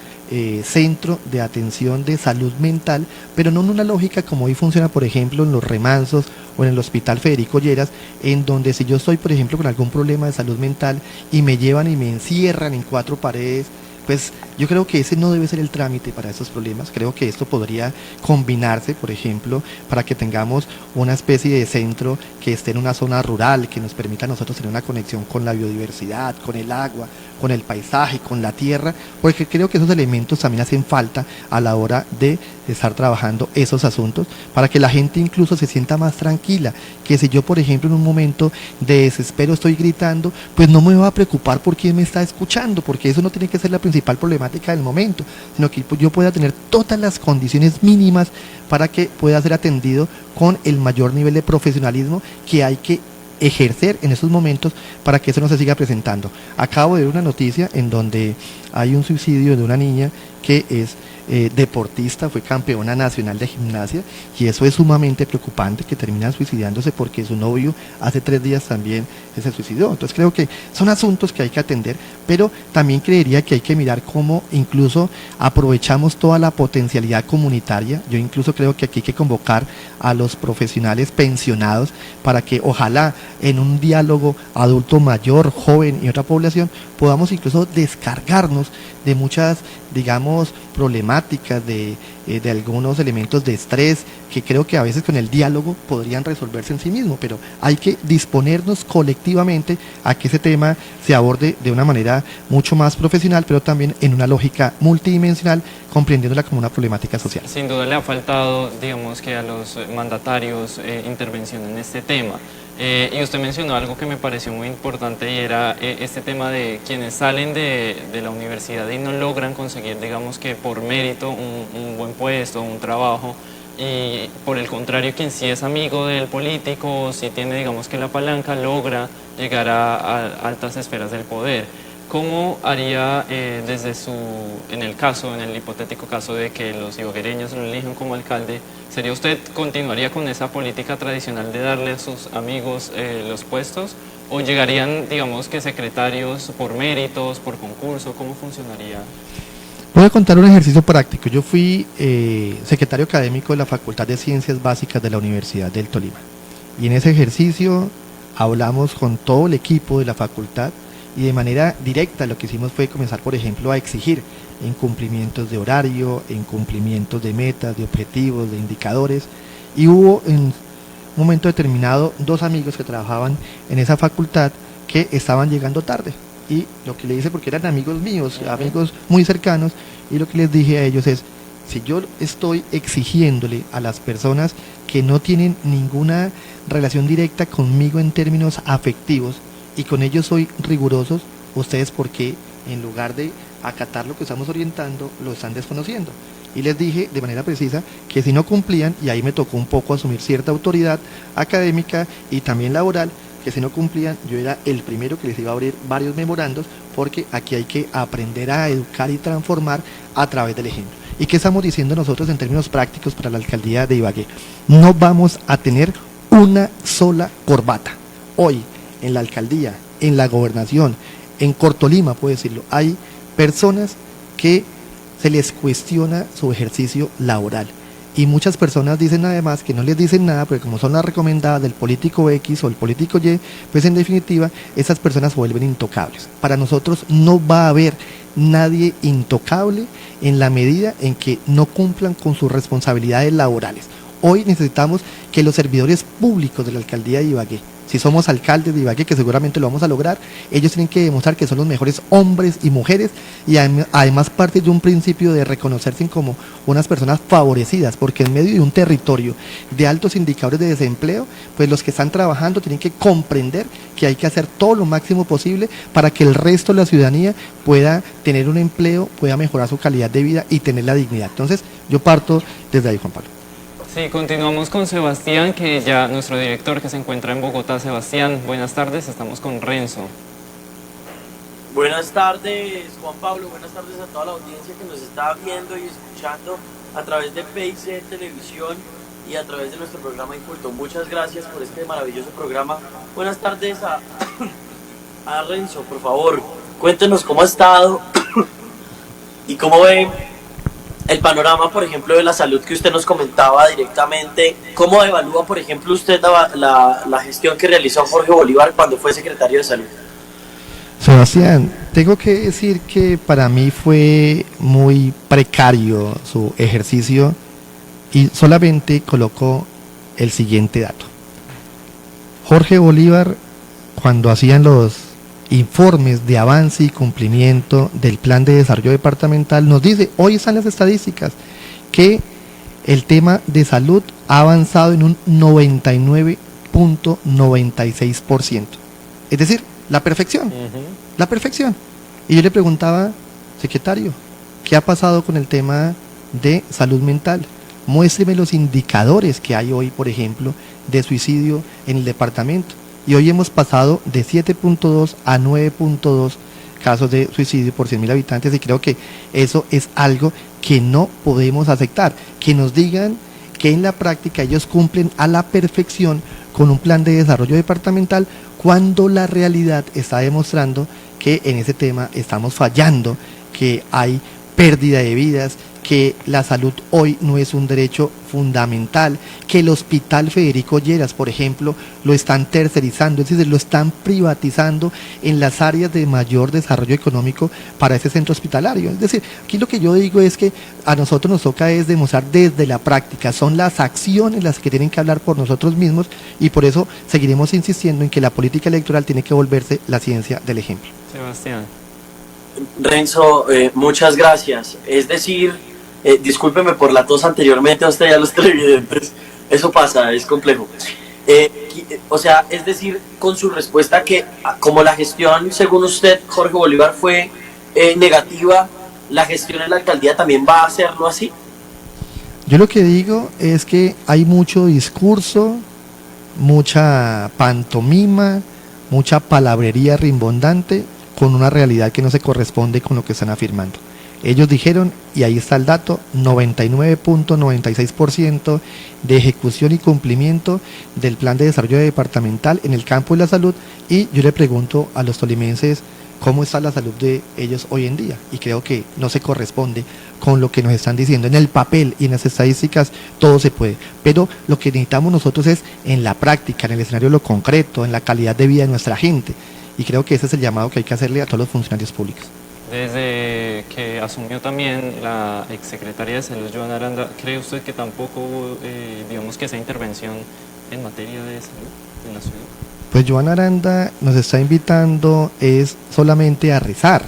centro de atención de salud mental, pero no en una lógica como hoy funciona, por ejemplo, en los Remansos o en el Hospital Federico Lleras, en donde si yo estoy, por ejemplo, con algún problema de salud mental y me llevan y me encierran en 4 paredes, pues yo creo que ese no debe ser el trámite para esos problemas. Creo que esto podría combinarse, por ejemplo, para que tengamos una especie de centro que esté en una zona rural, que nos permita a nosotros tener una conexión con la biodiversidad, con el agua, con el paisaje, con la tierra, porque creo que esos elementos también hacen falta a la hora de estar trabajando esos asuntos, para que la gente incluso se sienta más tranquila, que si yo, por ejemplo, en un momento de desespero estoy gritando, pues no me va a preocupar por quién me está escuchando, porque eso no tiene que ser la principal problemática del momento, sino que yo pueda tener todas las condiciones mínimas para que pueda ser atendido con el mayor nivel de profesionalismo que hay que ejercer en estos momentos para que eso no se siga presentando. Acabo de ver una noticia en donde hay un suicidio de una niña que es deportista, fue campeona nacional de gimnasia, y eso es sumamente preocupante, que termina suicidándose porque su novio hace 3 días también se suicidó. Entonces creo que son asuntos que hay que atender, pero también creería que hay que mirar cómo incluso aprovechamos toda la potencialidad comunitaria. Yo incluso creo que aquí hay que convocar a los profesionales pensionados para que ojalá en un diálogo adulto mayor, joven y otra población podamos incluso descargarnos de muchas, digamos, problemáticas, de algunos elementos de estrés que creo que a veces con el diálogo podrían resolverse en sí mismos, pero hay que disponernos colectivamente a que ese tema se aborde de una manera mucho más profesional, pero también en una lógica multidimensional, comprendiéndola como una problemática social. Sin duda le ha faltado, digamos, que a los mandatarios intervención en este tema. Y usted mencionó algo que me pareció muy importante, y era este tema de quienes salen de la universidad y no logran conseguir, digamos, que por mérito un buen puesto, un trabajo, y por el contrario, quien sí es amigo del político, sí tiene, digamos, que la palanca, logra llegar a altas esferas del poder. ¿Cómo haría en el hipotético caso de que los ibaguereños lo elijan como alcalde? ¿Sería usted, continuaría con esa política tradicional de darle a sus amigos los puestos? ¿O llegarían, digamos, que secretarios por méritos, por concurso? ¿Cómo funcionaría? Voy a contar un ejercicio práctico. Yo fui secretario académico de la Facultad de Ciencias Básicas de la Universidad del Tolima. Y en ese ejercicio hablamos con todo el equipo de la facultad, y de manera directa lo que hicimos fue comenzar, por ejemplo, a exigir incumplimientos de horario, incumplimientos de metas, de objetivos, de indicadores. Y hubo en un momento determinado 2 amigos que trabajaban en esa facultad que estaban llegando tarde. Y lo que le hice, porque eran amigos míos, amigos muy cercanos, y lo que les dije a ellos es: si yo estoy exigiéndole a las personas que no tienen ninguna relación directa conmigo en términos afectivos, y con ellos soy rigurosos, ustedes, ¿por qué en lugar de acatar lo que estamos orientando, lo están desconociendo? Y les dije de manera precisa que si no cumplían, y ahí me tocó un poco asumir cierta autoridad académica y también laboral, que si no cumplían, yo era el primero que les iba a abrir varios memorandos, porque aquí hay que aprender a educar y transformar a través del ejemplo. ¿Y qué estamos diciendo nosotros en términos prácticos para la alcaldía de Ibagué? No vamos a tener una sola corbata. Hoy, en la alcaldía, en la gobernación, en Cortolima, puedo decirlo, hay personas que se les cuestiona su ejercicio laboral. Y muchas personas dicen además que no les dicen nada, porque como son las recomendadas del político X o el político Y, pues en definitiva, esas personas se vuelven intocables. Para nosotros no va a haber nadie intocable en la medida en que no cumplan con sus responsabilidades laborales. Hoy necesitamos que los servidores públicos de la alcaldía de Ibagué, si somos alcaldes de Ibagué, que seguramente lo vamos a lograr, ellos tienen que demostrar que son los mejores hombres y mujeres, y además parte de un principio de reconocerse como unas personas favorecidas, porque en medio de un territorio de altos indicadores de desempleo, pues los que están trabajando tienen que comprender que hay que hacer todo lo máximo posible para que el resto de la ciudadanía pueda tener un empleo, pueda mejorar su calidad de vida y tener la dignidad. Entonces yo parto desde ahí, Juan Pablo. Sí, continuamos con Sebastián, que ya nuestro director que se encuentra en Bogotá. Sebastián, buenas tardes, estamos con Renzo. Buenas tardes, Juan Pablo, buenas tardes a toda la audiencia que nos está viendo y escuchando a través de PIC Televisión y a través de nuestro programa Inculto. Muchas gracias por este maravilloso programa. Buenas tardes a Renzo, por favor, cuéntenos cómo ha estado y cómo ve el panorama, por ejemplo, de la salud que usted nos comentaba directamente. ¿Cómo evalúa, por ejemplo, usted la gestión que realizó Jorge Bolívar cuando fue secretario de Salud? Sebastián, tengo que decir que para mí fue muy precario su ejercicio, y solamente coloco el siguiente dato. Jorge Bolívar, cuando hacían los informes de avance y cumplimiento del plan de desarrollo departamental, nos dice, hoy están las estadísticas, que el tema de salud ha avanzado en un 99.96%. Es decir, la perfección, la perfección. Y yo le preguntaba, secretario, ¿qué ha pasado con el tema de salud mental? Muéstreme los indicadores que hay hoy, por ejemplo, de suicidio en el departamento. y hoy hemos pasado de 7.2 a 9.2 casos de suicidio por 100.000 habitantes, y creo que eso es algo que no podemos aceptar, que nos digan que en la práctica ellos cumplen a la perfección con un plan de desarrollo departamental, cuando la realidad está demostrando que en ese tema estamos fallando, que hay pérdida de vidas, que la salud hoy no es un derecho fundamental, que el Hospital Federico Lleras, por ejemplo, lo están tercerizando, es decir, lo están privatizando en las áreas de mayor desarrollo económico para ese centro hospitalario. Es decir, aquí lo que yo digo es que a nosotros nos toca es demostrar desde la práctica, son las acciones las que tienen que hablar por nosotros mismos, y por eso seguiremos insistiendo en que la política electoral tiene que volverse la ciencia del ejemplo. Sebastián. Renzo, muchas gracias. Es decir, discúlpeme por la tos anteriormente a usted y a los televidentes, eso pasa, es complejo. O sea, es decir, con su respuesta que como la gestión, según usted, Jorge Bolívar, fue negativa, la gestión en la alcaldía también va a hacerlo así. Yo lo que digo es que hay mucho discurso, mucha pantomima, mucha palabrería rimbombante con una realidad que no se corresponde con lo que están afirmando. Ellos dijeron, y ahí está el dato, 99.96% de ejecución y cumplimiento del plan de desarrollo departamental en el campo de la salud, y yo le pregunto a los tolimenses cómo está la salud de ellos hoy en día, y creo que no se corresponde con lo que nos están diciendo. En el papel y en las estadísticas todo se puede, pero lo que necesitamos nosotros es en la práctica, en el escenario lo concreto, en la calidad de vida de nuestra gente, y creo que ese es el llamado que hay que hacerle a todos los funcionarios públicos. Desde que asumió también la exsecretaria de Salud, Joana Aranda, ¿cree usted que tampoco hubo, digamos que esa intervención en materia de salud en la ciudad? Pues Joana Aranda nos está invitando es solamente a rezar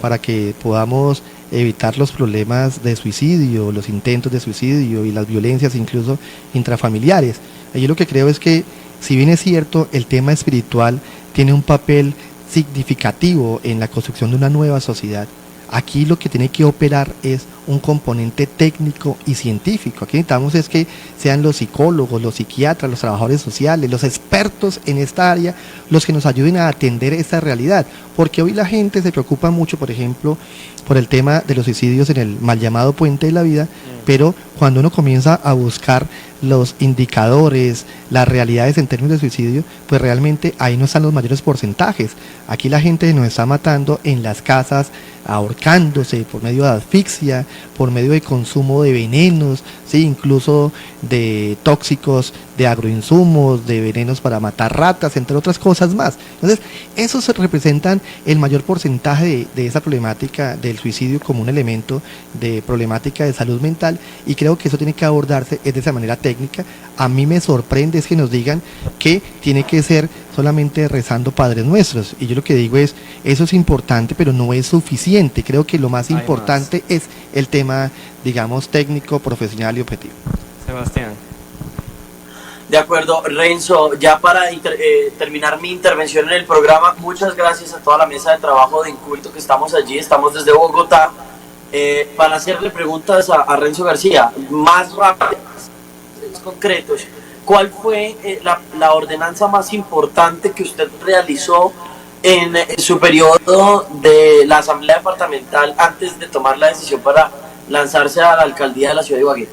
para que podamos evitar los problemas de suicidio, los intentos de suicidio y las violencias incluso intrafamiliares. Yo lo que creo es que, si bien es cierto, el tema espiritual tiene un papel significativo en la construcción de una nueva sociedad, aquí lo que tiene que operar es un componente técnico y científico. Aquí necesitamos es que sean los psicólogos, los psiquiatras, los trabajadores sociales, los expertos en esta área, los que nos ayuden a atender esta realidad, porque hoy la gente se preocupa mucho, por ejemplo, por el tema de los suicidios en el mal llamado Puente de la Vida, pero cuando uno comienza a buscar los indicadores, las realidades en términos de suicidio, pues realmente ahí no están los mayores porcentajes. Aquí la gente nos está matando en las casas, ahorcándose por medio de asfixia, por medio de consumo de venenos, ¿sí? Incluso de tóxicos, de agroinsumos, de venenos para matar ratas, entre otras cosas más. Entonces, esos representan el mayor porcentaje de esa problemática del suicidio como un elemento de problemática de salud mental, y creo que eso tiene que abordarse de esa manera técnica. A mí me sorprende es que nos digan que tiene que ser solamente rezando Padres Nuestros, y yo lo que digo es, eso es importante, pero no es suficiente. Creo que lo más importante es el tema, digamos, técnico, profesional y objetivo. Sebastián. De acuerdo, Renzo, ya para terminar mi intervención en el programa, muchas gracias a toda la mesa de trabajo de Inculto que estamos allí, estamos desde Bogotá, para hacerle preguntas a Renzo García, más rápidas, más concretos. ¿Cuál fue la ordenanza más importante que usted realizó en su periodo de la Asamblea Departamental antes de tomar la decisión para lanzarse a la alcaldía de la ciudad de Ibagué?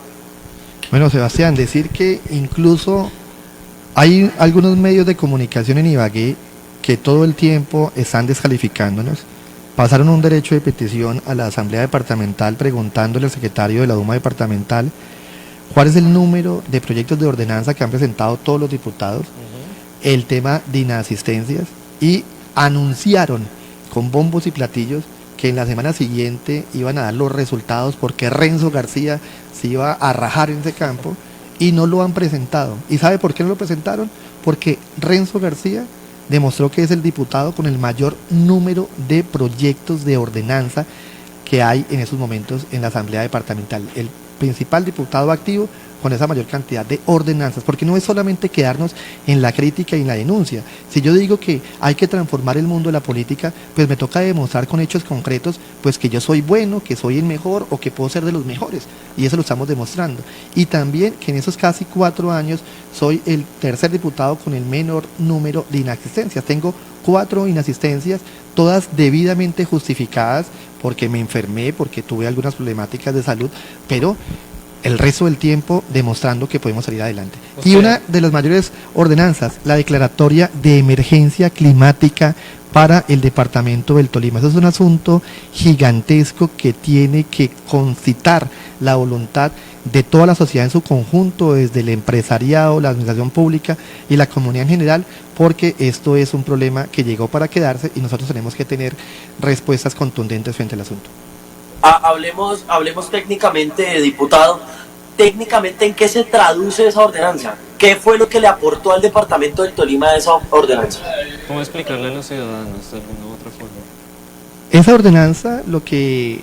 Bueno, Sebastián, decir que incluso hay algunos medios de comunicación en Ibagué que todo el tiempo están descalificándonos. Pasaron un derecho de petición a la Asamblea Departamental preguntándole al secretario de la Duma Departamental cuál es el número de proyectos de ordenanza que han presentado todos los diputados, el tema de inasistencias, y anunciaron con bombos y platillos que en la semana siguiente iban a dar los resultados porque Renzo García se iba a rajar en ese campo, y no lo han presentado. ¿Y sabe por qué no lo presentaron? Porque Renzo García demostró que es el diputado con el mayor número de proyectos de ordenanza que hay en esos momentos en la Asamblea Departamental. El principal diputado activo, con esa mayor cantidad de ordenanzas, porque no es solamente quedarnos en la crítica y en la denuncia. Si yo digo que hay que transformar el mundo de la política, pues me toca demostrar con hechos concretos pues que yo soy bueno, que soy el mejor o que puedo ser de los mejores, y eso lo estamos demostrando. Y también que en esos casi 4 años soy el tercer diputado con el menor número de inasistencias. Tengo 4 inasistencias, todas debidamente justificadas, porque me enfermé, porque tuve algunas problemáticas de salud, pero el resto del tiempo demostrando que podemos salir adelante. Y una de las mayores ordenanzas, la declaratoria de emergencia climática para el departamento del Tolima. Eso es un asunto gigantesco que tiene que concitar la voluntad de toda la sociedad en su conjunto, desde el empresariado, la administración pública y la comunidad en general, porque esto es un problema que llegó para quedarse y nosotros tenemos que tener respuestas contundentes frente al asunto. Hablemos técnicamente, diputado. Técnicamente, ¿en qué se traduce esa ordenanza? ¿Qué fue lo que le aportó al departamento del Tolima de esa ordenanza? ¿Cómo explicarle a los ciudadanos de alguna u otra forma? Esa ordenanza lo que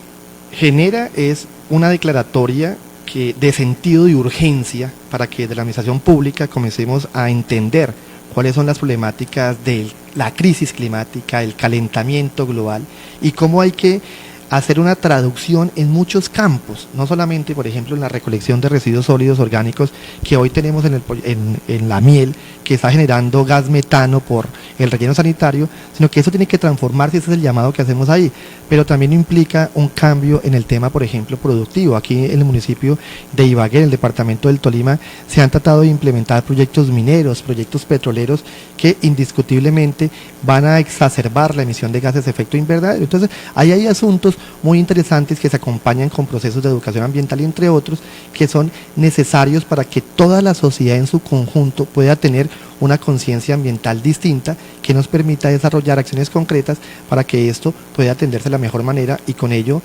genera es una declaratoria de sentido y urgencia para que de la administración pública comencemos a entender cuáles son las problemáticas de la crisis climática, el calentamiento global y cómo hay que hacer una traducción en muchos campos, no solamente, por ejemplo, en la recolección de residuos sólidos orgánicos que hoy tenemos en la miel, que está generando gas metano por el relleno sanitario, sino que eso tiene que transformarse, ese es el llamado que hacemos ahí, pero también implica un cambio en el tema, por ejemplo, productivo. Aquí en el municipio de Ibagué, en el departamento del Tolima, se han tratado de implementar proyectos mineros, proyectos petroleros que indiscutiblemente van a exacerbar la emisión de gases de efecto invernadero. Entonces, ahí hay asuntos muy interesantes que se acompañan con procesos de educación ambiental, entre otros, que son necesarios para que toda la sociedad en su conjunto pueda tener una conciencia ambiental distinta que nos permita desarrollar acciones concretas para que esto pueda atenderse de la mejor manera y con ello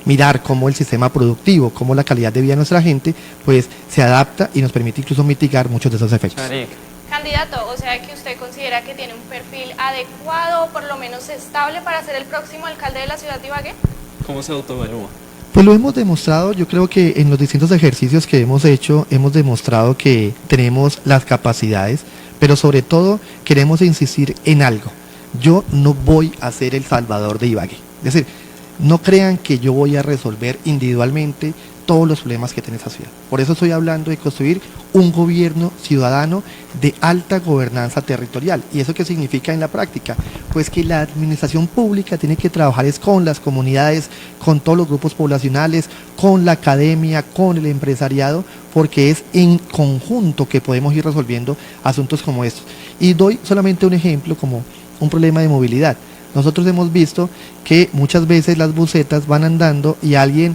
mirar cómo el sistema productivo, cómo la calidad de vida de nuestra gente pues se adapta y nos permite incluso mitigar muchos de esos efectos. Candidato, o sea que usted considera que tiene un perfil adecuado, por lo menos estable, para ser el próximo alcalde de la ciudad de Ibagué. ¿Cómo se autoevalúa? Pues lo hemos demostrado, yo creo que en los distintos ejercicios que hemos hecho, hemos demostrado que tenemos las capacidades, pero sobre todo queremos insistir en algo. Yo no voy a ser el salvador de Ibagué. Es decir, no crean que yo voy a resolver individualmente todos los problemas que tiene esa ciudad. Por eso estoy hablando de construir un gobierno ciudadano de alta gobernanza territorial. ¿Y eso qué significa en la práctica? Pues que la administración pública tiene que trabajar es con las comunidades, con todos los grupos poblacionales, con la academia, con el empresariado, porque es en conjunto que podemos ir resolviendo asuntos como estos. Y doy solamente un ejemplo como un problema de movilidad. Nosotros hemos visto que muchas veces las busetas van andando y alguien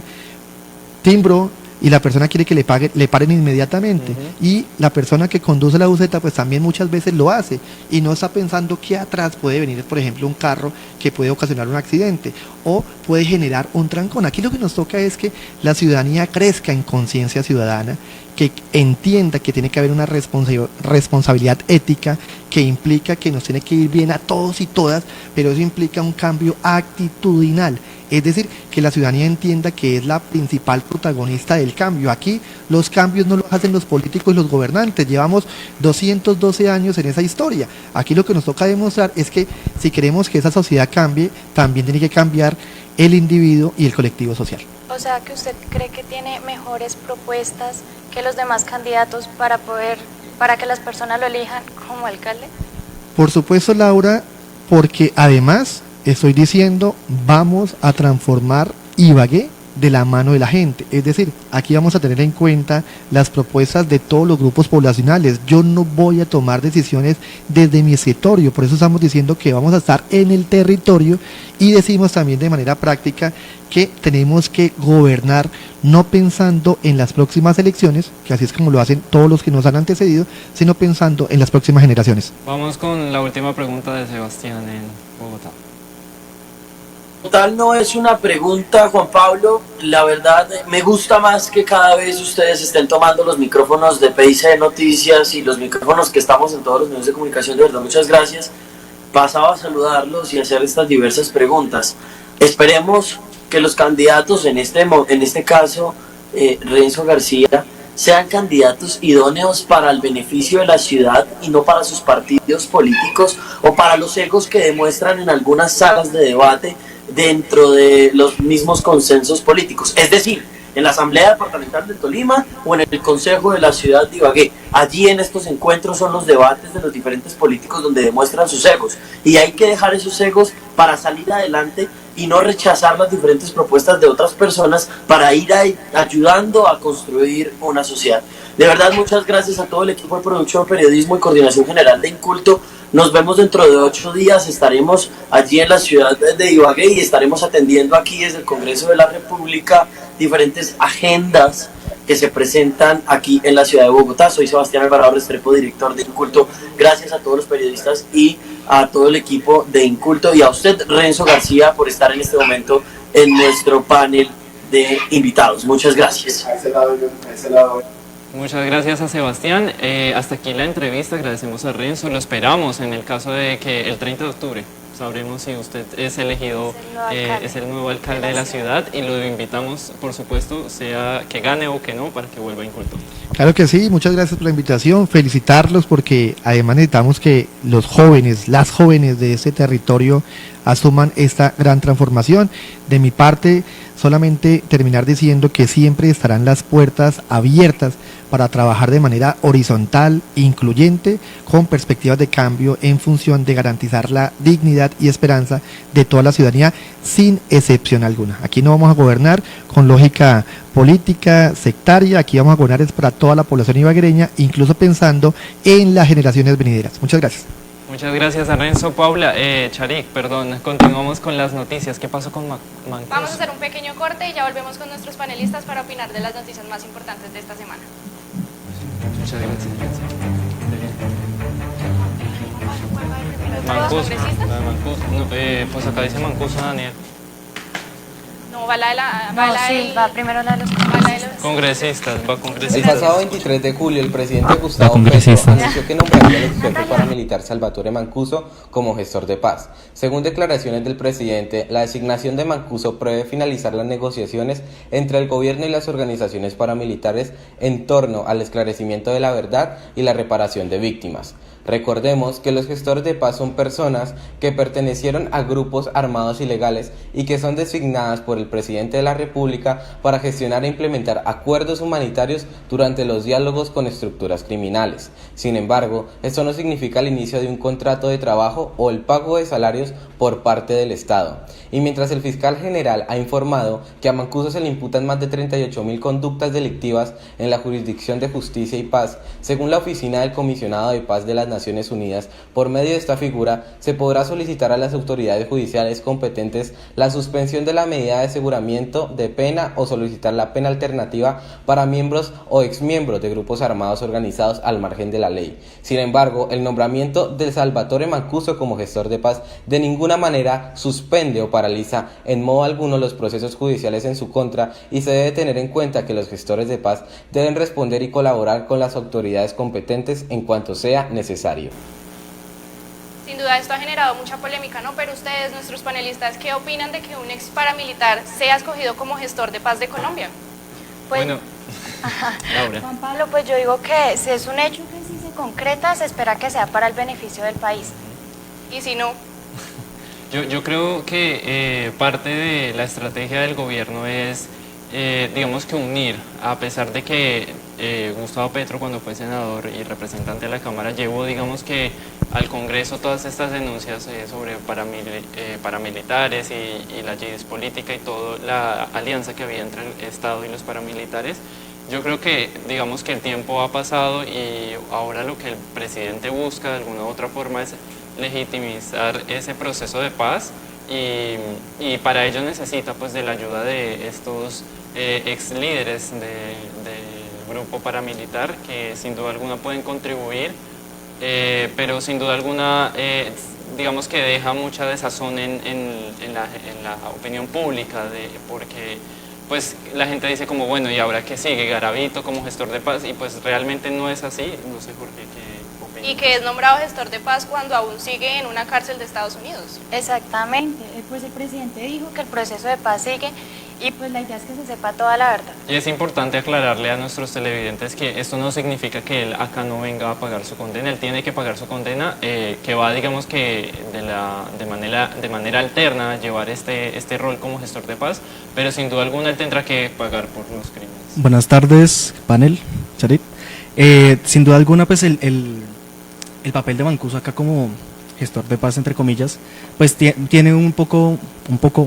timbró y la persona quiere que le paren inmediatamente. Y la persona que conduce la buseta pues también muchas veces lo hace y no está pensando que atrás puede venir, por ejemplo, un carro que puede ocasionar un accidente o puede generar un trancón. Aquí lo que nos toca es que la ciudadanía crezca en conciencia ciudadana, que entienda que tiene que haber una responsabilidad ética que implica que nos tiene que ir bien a todos y todas, pero eso implica un cambio actitudinal. Es decir, que la ciudadanía entienda que es la principal protagonista del cambio. Aquí los cambios no los hacen los políticos y los gobernantes. Llevamos 212 años en esa historia. Aquí lo que nos toca demostrar es que si queremos que esa sociedad cambie, también tiene que cambiar el individuo y el colectivo social. O sea, que usted cree que tiene mejores propuestas que los demás candidatos para que las personas lo elijan como alcalde. Por supuesto, Laura, porque además estoy diciendo, vamos a transformar Ibagué de la mano de la gente. Es decir, aquí vamos a tener en cuenta las propuestas de todos los grupos poblacionales. Yo no voy a tomar decisiones desde mi escritorio, por eso estamos diciendo que vamos a estar en el territorio y decimos también de manera práctica que tenemos que gobernar no pensando en las próximas elecciones, que así es como lo hacen todos los que nos han antecedido, sino pensando en las próximas generaciones. Vamos con la última pregunta de Sebastián en Bogotá. Total, no es una pregunta, Juan Pablo. La verdad, me gusta más que cada vez ustedes estén tomando los micrófonos de PIC Noticias y los micrófonos que estamos en todos los medios de comunicación. De verdad, muchas gracias. Pasaba a saludarlos y hacer estas diversas preguntas. Esperemos que los candidatos, en este caso, Renzo García, sean candidatos idóneos para el beneficio de la ciudad y no para sus partidos políticos o para los egos que demuestran en algunas salas de debate dentro de los mismos consensos políticos. Es decir, en la Asamblea Departamental de Tolima o en el Consejo de la Ciudad de Ibagué. Allí en estos encuentros son los debates de los diferentes políticos donde demuestran sus egos. Y hay que dejar esos egos para salir adelante y no rechazar las diferentes propuestas de otras personas para ir ayudando a construir una sociedad. De verdad, muchas gracias a todo el equipo de producción, periodismo y coordinación general de Inculto. Nos vemos dentro de 8 días, estaremos allí en la ciudad de Ibagué y estaremos atendiendo aquí desde el Congreso de la República diferentes agendas que se presentan aquí en la ciudad de Bogotá. Soy Sebastián Alvarado Restrepo, director de Inculto. Gracias a todos los periodistas y a todo el equipo de Inculto y a usted, Renzo García, por estar en este momento en nuestro panel de invitados. Muchas gracias. Muchas gracias a Sebastián. Hasta aquí la entrevista, agradecemos a Renzo, lo esperamos en el caso de que el 30 de octubre sabremos si usted es elegido, es el nuevo alcalde de la ciudad y lo invitamos, por supuesto, sea que gane o que no, para que vuelva a Inculto. Claro que sí, muchas gracias por la invitación, felicitarlos porque además necesitamos que los jóvenes, las jóvenes de ese territorio asuman esta gran transformación. De mi parte, solamente terminar diciendo que siempre estarán las puertas abiertas para trabajar de manera horizontal, incluyente, con perspectivas de cambio en función de garantizar la dignidad y esperanza de toda la ciudadanía sin excepción alguna. Aquí no vamos a gobernar con lógica política, sectaria, aquí vamos a gobernar es para toda la población ibaguereña, incluso pensando en las generaciones venideras. Muchas gracias. Muchas gracias a Renzo. Paula, Charik, perdón, continuamos con las noticias. ¿Qué pasó con Mancuso? Vamos a hacer un pequeño corte y ya volvemos con nuestros panelistas para opinar de las noticias más importantes de esta semana. Muchas gracias. ¿Todos Mancuso, congresistas? la de Mancuso. No, pues acá dice Mancuso Daniel. No, va la de la... No, sí, va primero la de los Congresistas, va El congresistas. pasado 23 de julio, el presidente Gustavo Petro anunció que nombraría al exjefe paramilitar Salvatore Mancuso como gestor de paz. Según declaraciones del presidente, la designación de Mancuso prevé finalizar las negociaciones entre el gobierno y las organizaciones paramilitares en torno al esclarecimiento de la verdad y la reparación de víctimas. Recordemos que los gestores de paz son personas que pertenecieron a grupos armados ilegales y que son designadas por el presidente de la República para gestionar e implementar acuerdos humanitarios durante los diálogos con estructuras criminales. Sin embargo, esto no significa el inicio de un contrato de trabajo o el pago de salarios por parte del Estado. Y mientras el fiscal general ha informado que a Mancuso se le imputan más de 38.000 conductas delictivas en la jurisdicción de justicia y paz, según la oficina del comisionado de paz de las Naciones Unidas, por medio de esta figura se podrá solicitar a las autoridades judiciales competentes la suspensión de la medida de aseguramiento de pena o solicitar la pena alternativa para miembros o exmiembros de grupos armados organizados al margen de la ley. Sin embargo, el nombramiento de Salvatore Mancuso como gestor de paz de ninguna manera suspende o paraliza en modo alguno los procesos judiciales en su contra y se debe tener en cuenta que los gestores de paz deben responder y colaborar con las autoridades competentes en cuanto sea necesario. Sin duda esto ha generado mucha polémica, ¿no? Pero ustedes, nuestros panelistas, ¿qué opinan de que un ex paramilitar sea escogido como gestor de paz de Colombia? Pues, Bueno, Laura. Juan Pablo, pues yo digo que si es un hecho que si se concreta, se espera que sea para el beneficio del país. Y si no, Yo creo que parte de la estrategia del gobierno es, digamos que unir, a pesar de que Gustavo Petro cuando fue senador y representante de la Cámara llevó, digamos que al Congreso todas estas denuncias sobre paramilitares y la yihadis política y toda la alianza que había entre el Estado y los paramilitares. Yo creo que, digamos que el tiempo ha pasado y ahora lo que el presidente busca de alguna u otra forma es legitimizar ese proceso de paz y para ello necesita pues de la ayuda de estos ex líderes del grupo paramilitar que sin duda alguna pueden contribuir, pero sin duda alguna digamos que deja mucha desazón en la opinión pública porque pues la gente dice como bueno, ¿y ahora qué sigue? Garavito como gestor de paz, y pues realmente no es así. No sé por qué opinas. y que es nombrado gestor de paz cuando aún sigue en una cárcel de Estados Unidos. Exactamente, pues el presidente dijo que el proceso de paz sigue y pues la idea es que se sepa toda la verdad. Y es importante aclararle a nuestros televidentes que esto no significa que él acá no venga a pagar su condena, él tiene que pagar su condena, que va, digamos que de manera alterna a llevar este rol como gestor de paz, pero sin duda alguna él tendrá que pagar por los crímenes. Buenas tardes, panel, Charit. Sin duda alguna, pues el papel de Mancuso acá como gestor de paz, entre comillas, pues tiene un poco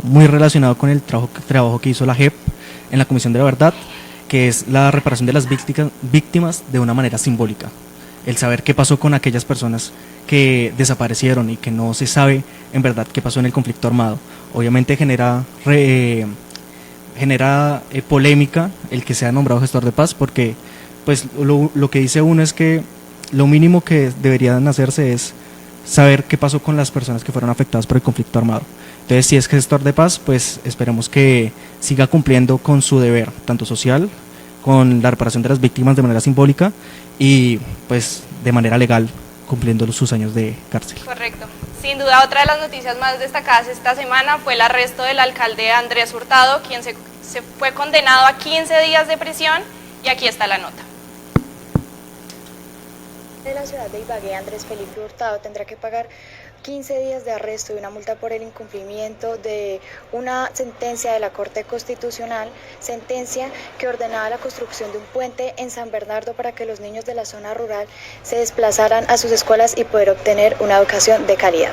muy relacionado con el trabajo que hizo la JEP en la Comisión de la Verdad, que es la reparación de las víctimas de una manera simbólica. El saber qué pasó con aquellas personas que desaparecieron y que no se sabe en verdad qué pasó en el conflicto armado. Obviamente genera polémica el que sea nombrado gestor de paz, porque pues lo que dice uno es que lo mínimo que deberían hacerse es saber qué pasó con las personas que fueron afectadas por el conflicto armado. Entonces, si es gestor de paz, pues esperemos que siga cumpliendo con su deber, tanto social, con la reparación de las víctimas de manera simbólica y pues de manera legal, cumpliendo sus años de cárcel. Correcto. Sin duda, otra de las noticias más destacadas esta semana fue el arresto del alcalde Andrés Hurtado, quien se fue condenado a 15 días de prisión, y aquí está la nota. De la ciudad de Ibagué, Andrés Felipe Hurtado tendrá que pagar 15 días de arresto y una multa por el incumplimiento de una sentencia de la Corte Constitucional, sentencia que ordenaba la construcción de un puente en San Bernardo para que los niños de la zona rural se desplazaran a sus escuelas y poder obtener una educación de calidad.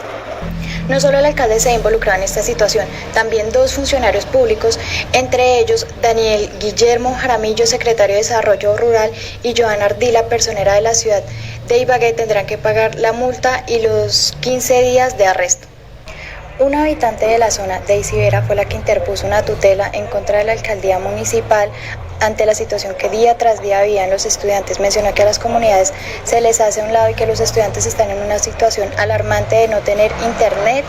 No solo el alcalde se ha involucrado en esta situación, también dos funcionarios públicos, entre ellos Daniel Guillermo Jaramillo, secretario de Desarrollo Rural, y Joana Ardila, personera de la ciudad de Ibagué, tendrán que pagar la multa y los 15 días de arresto. Una habitante de la zona, Daisy Vera, fue la que interpuso una tutela en contra de la alcaldía municipal ante la situación que día tras día vivían los estudiantes. Mencionó que a las comunidades se les hace a un lado y que los estudiantes están en una situación alarmante de no tener internet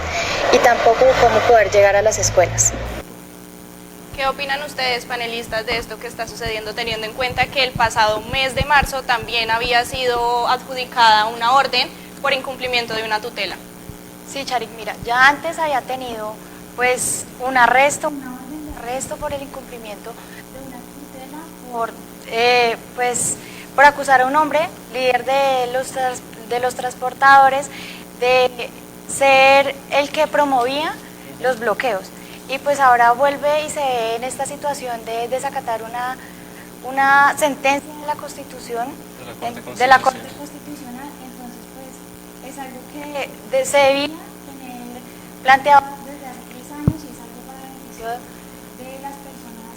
y tampoco cómo poder llegar a las escuelas. ¿Qué opinan ustedes, panelistas, de esto que está sucediendo, teniendo en cuenta que el pasado mes de marzo también había sido adjudicada una orden por incumplimiento de una tutela? Sí, Charik, mira, ya antes había tenido pues una orden de arresto por el incumplimiento de una tutela por acusar a un hombre, líder de los transportadores, de ser el que promovía los bloqueos. Y pues ahora vuelve y se ve en esta situación de desacatar una sentencia de la Constitución, de la Corte Constitucional. Entonces pues es algo que se debía tener planteado desde hace 3 años y es algo para beneficio de las personas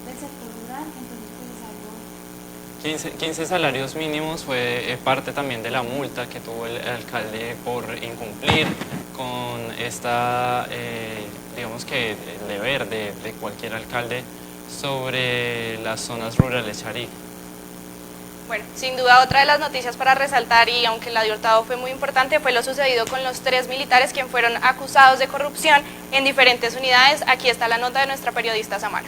del sector rural. Entonces pues es algo... 15 salarios mínimos fue parte también de la multa que tuvo el alcalde por incumplir con esta, digamos que el deber de cualquier alcalde sobre las zonas rurales, Charik. Bueno, sin duda otra de las noticias para resaltar, y aunque la de Hurtado fue muy importante, fue lo sucedido con los 3 militares quienes fueron acusados de corrupción en diferentes unidades. Aquí está la nota de nuestra periodista Samara.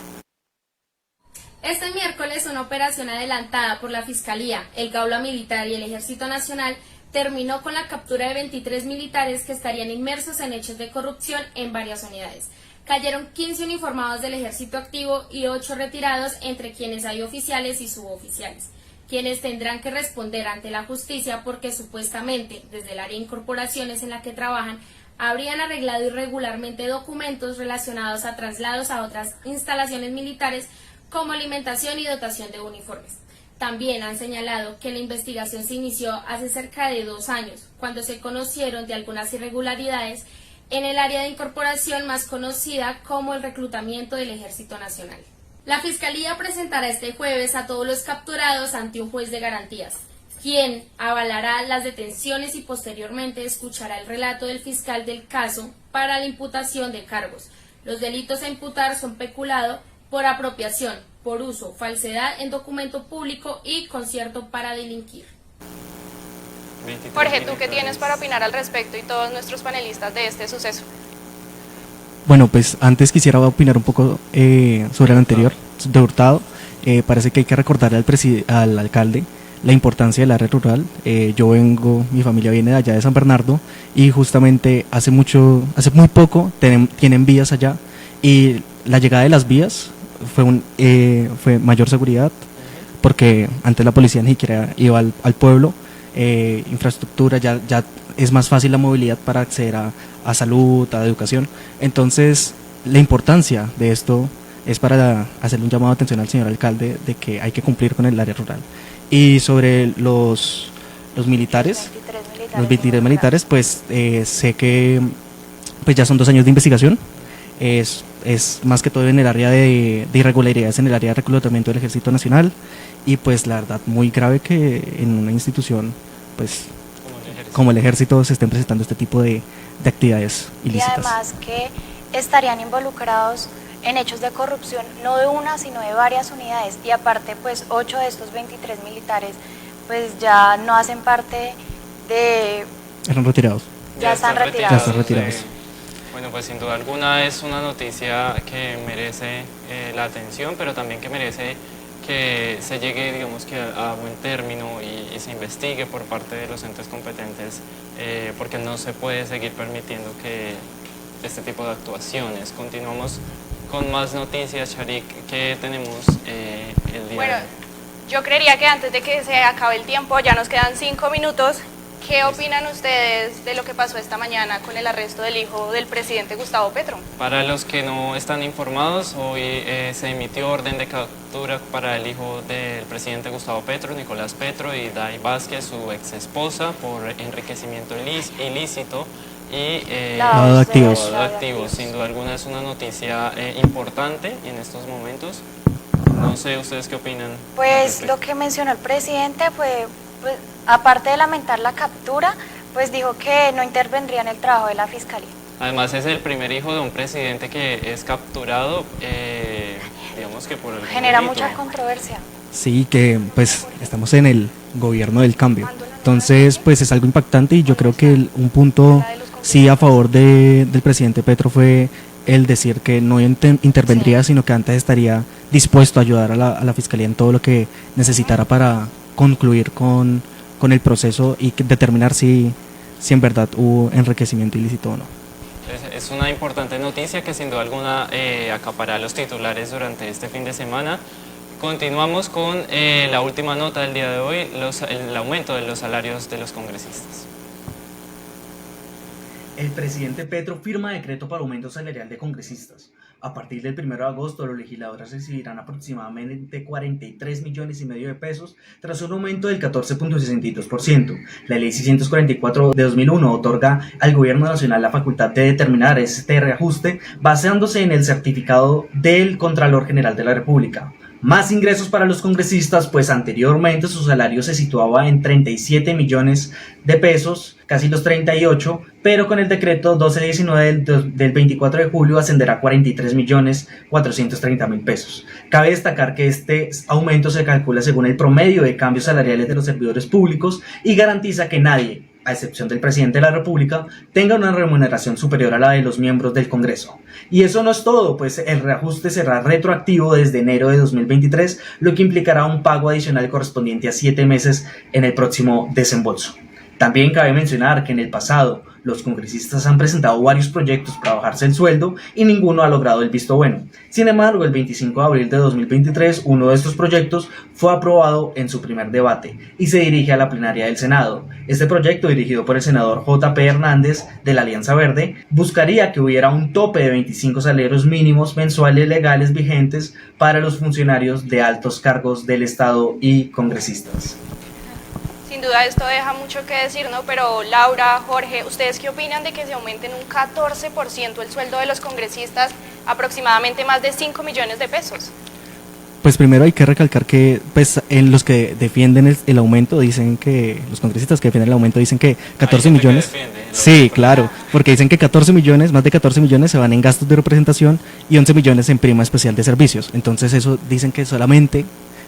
Este miércoles, una operación adelantada por la Fiscalía, el Gaula Militar y el Ejército Nacional terminó con la captura de 23 militares que estarían inmersos en hechos de corrupción en varias unidades. Cayeron 15 uniformados del Ejército Activo y 8 retirados, entre quienes hay oficiales y suboficiales, quienes tendrán que responder ante la justicia porque supuestamente, desde el área de incorporaciones en la que trabajan, habrían arreglado irregularmente documentos relacionados a traslados a otras instalaciones militares como alimentación y dotación de uniformes. También han señalado que la investigación se inició hace cerca de 2 años, cuando se conocieron de algunas irregularidades en el área de incorporación más conocida como el reclutamiento del Ejército Nacional. La Fiscalía presentará este jueves a todos los capturados ante un juez de garantías, quien avalará las detenciones y posteriormente escuchará el relato del fiscal del caso para la imputación de cargos. Los delitos a imputar son peculado por apropiación, por uso, falsedad en documento público y concierto para delinquir. Jorge, ¿tú qué tienes para opinar al respecto y todos nuestros panelistas de este suceso? Bueno, pues antes quisiera opinar un poco sobre el anterior, de Hurtado. Parece que hay que recordarle al alcalde la importancia del área rural. Mi familia viene de allá de San Bernardo y justamente hace muy poco tienen vías allá y la llegada de las vías fue mayor seguridad, porque antes la policía ni siquiera iba al pueblo, infraestructura, ya es más fácil la movilidad para acceder a salud, a educación. Entonces, la importancia de esto es para hacerle un llamado de atención al señor alcalde de que hay que cumplir con el área rural. Y sobre los militares, los 23 militares, pues sé que pues ya son 2 años de investigación, es más que todo en el área de irregularidades en el área de reclutamiento del Ejército Nacional, y pues la verdad muy grave que en una institución pues como el Ejército se estén presentando este tipo de actividades ilícitas. Y además que estarían involucrados en hechos de corrupción, no de una, sino de varias unidades, y aparte pues 8 de estos 23 militares pues ya no hacen parte de... Están retirados. Ya están retirados. Ya están retirados. Bueno, pues sin duda alguna es una noticia que merece la atención, pero también que merece que se llegue, digamos, que a buen término y se investigue por parte de los entes competentes, porque no se puede seguir permitiendo que este tipo de actuaciones. Continuamos con más noticias, Sharik, que tenemos el día de hoy. Yo creería que antes de que se acabe el tiempo, ya nos quedan 5 minutos. ¿Qué opinan ustedes de lo que pasó esta mañana con el arresto del hijo del presidente Gustavo Petro? Para los que no están informados, hoy se emitió orden de captura para el hijo del presidente Gustavo Petro, Nicolás Petro, y Day Vázquez, su ex esposa, por enriquecimiento ilícito y lavado de activos. Sin duda alguna es una noticia importante en estos momentos. No sé, ¿ustedes qué opinan? Pues lo que mencionó el presidente fue, pues, aparte de lamentar la captura, pues dijo que no intervendría en el trabajo de la Fiscalía. Además es el primer hijo de un presidente que es capturado, digamos que por el... Genera mucha controversia. Sí, que pues estamos en el gobierno del cambio, entonces pues es algo impactante, y yo creo que un punto sí a favor del presidente Petro fue el decir que no intervendría, sino que antes estaría dispuesto a ayudar a la Fiscalía en todo lo que necesitara para concluir con el proceso y determinar si en verdad hubo enriquecimiento ilícito o no. Es una importante noticia que sin duda alguna acapará los titulares durante este fin de semana. Continuamos con la última nota del día de hoy, el aumento de los salarios de los congresistas. El presidente Petro firma decreto para aumento salarial de congresistas. A partir del 1 de agosto, los legisladores recibirán aproximadamente 43,5 millones de pesos tras un aumento del 14,62%. La Ley 644 de 2001 otorga al Gobierno Nacional la facultad de determinar este reajuste basándose en el certificado del Contralor General de la República. Más ingresos para los congresistas, pues anteriormente su salario se situaba en 37 millones de pesos, casi los 38, pero con el decreto 1219 del 24 de julio ascenderá a 43.430.000 pesos. Cabe destacar que este aumento se calcula según el promedio de cambios salariales de los servidores públicos y garantiza que nadie, a excepción del presidente de la República, tenga una remuneración superior a la de los miembros del Congreso. Y eso no es todo, pues el reajuste será retroactivo desde enero de 2023, lo que implicará un pago adicional correspondiente a 7 meses en el próximo desembolso. También cabe mencionar que en el pasado los congresistas han presentado varios proyectos para bajarse el sueldo y ninguno ha logrado el visto bueno. Sin embargo, el 25 de abril de 2023, uno de estos proyectos fue aprobado en su primer debate y se dirige a la plenaria del Senado. Este proyecto, dirigido por el senador J.P. Hernández de la Alianza Verde, buscaría que hubiera un tope de 25 salarios mínimos mensuales legales vigentes para los funcionarios de altos cargos del Estado y congresistas. Sin duda esto deja mucho que decir, ¿no? Pero Laura, Jorge, ¿ustedes qué opinan de que se aumente en un 14% el sueldo de los congresistas, aproximadamente más de 5 millones de pesos? Pues primero hay que recalcar que pues en los que defienden el aumento dicen que, los congresistas que defienden el aumento dicen que 14 millones, sí, claro, porque dicen que 14 millones, más de 14 millones se van en gastos de representación y 11 millones en prima especial de servicios, entonces eso dicen que solamente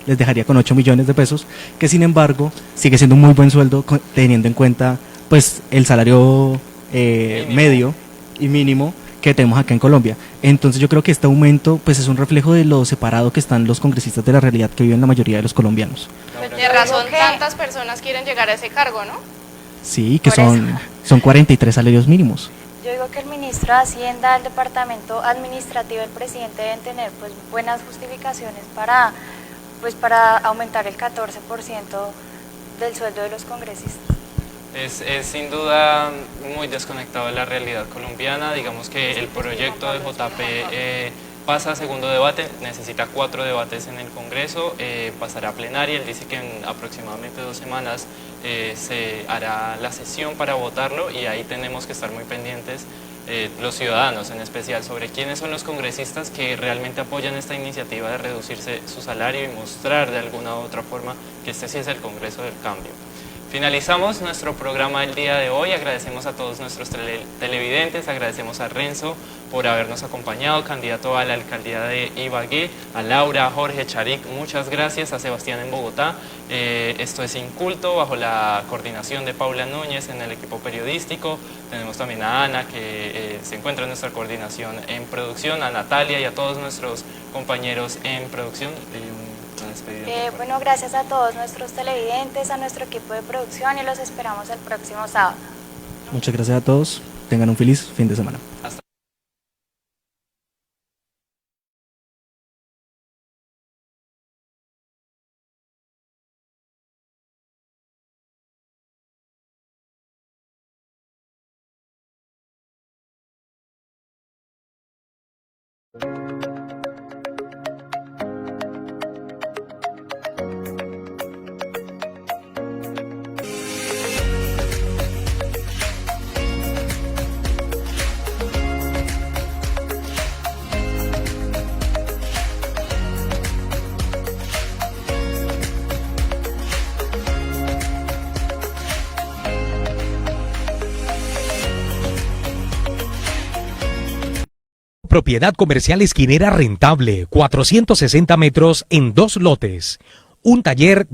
les dejaría con 8 millones de pesos, que sin embargo sigue siendo un muy buen sueldo teniendo en cuenta pues el salario medio y mínimo que tenemos acá en Colombia. Entonces yo creo que este aumento pues es un reflejo de lo separado que están los congresistas de la realidad que viven la mayoría de los colombianos. De razón tantas personas quieren llegar a ese cargo, ¿no? Sí, que son 43 salarios mínimos. Yo digo digo que el ministro de Hacienda, el departamento administrativo, el presidente deben tener pues buenas justificaciones para aumentar el 14% del sueldo de los congresistas. Es sin duda muy desconectado de la realidad colombiana. Digamos que el proyecto de JP pasa a segundo debate, necesita 4 debates en el Congreso, pasará a plenaria. Él dice que en aproximadamente 2 semanas se hará la sesión para votarlo, y ahí tenemos que estar muy pendientes, los ciudadanos en especial, sobre quiénes son los congresistas que realmente apoyan esta iniciativa de reducirse su salario y mostrar de alguna u otra forma que este sí es el Congreso del cambio. Finalizamos nuestro programa del día de hoy. Agradecemos a todos nuestros televidentes, agradecemos a Renzo por habernos acompañado, candidato a la alcaldía de Ibagué, a Laura, a Jorge, Charik, muchas gracias, a Sebastián en Bogotá. Esto es Inculto, bajo la coordinación de Paula Núñez en el equipo periodístico. Tenemos también a Ana, que se encuentra en nuestra coordinación en producción, a Natalia y a todos nuestros compañeros en producción. Bueno, gracias a todos nuestros televidentes, a nuestro equipo de producción, y los esperamos el próximo sábado. Muchas gracias a todos, tengan un feliz fin de semana. Hasta Propiedad comercial esquinera rentable, 460 metros en 2 lotes. Un taller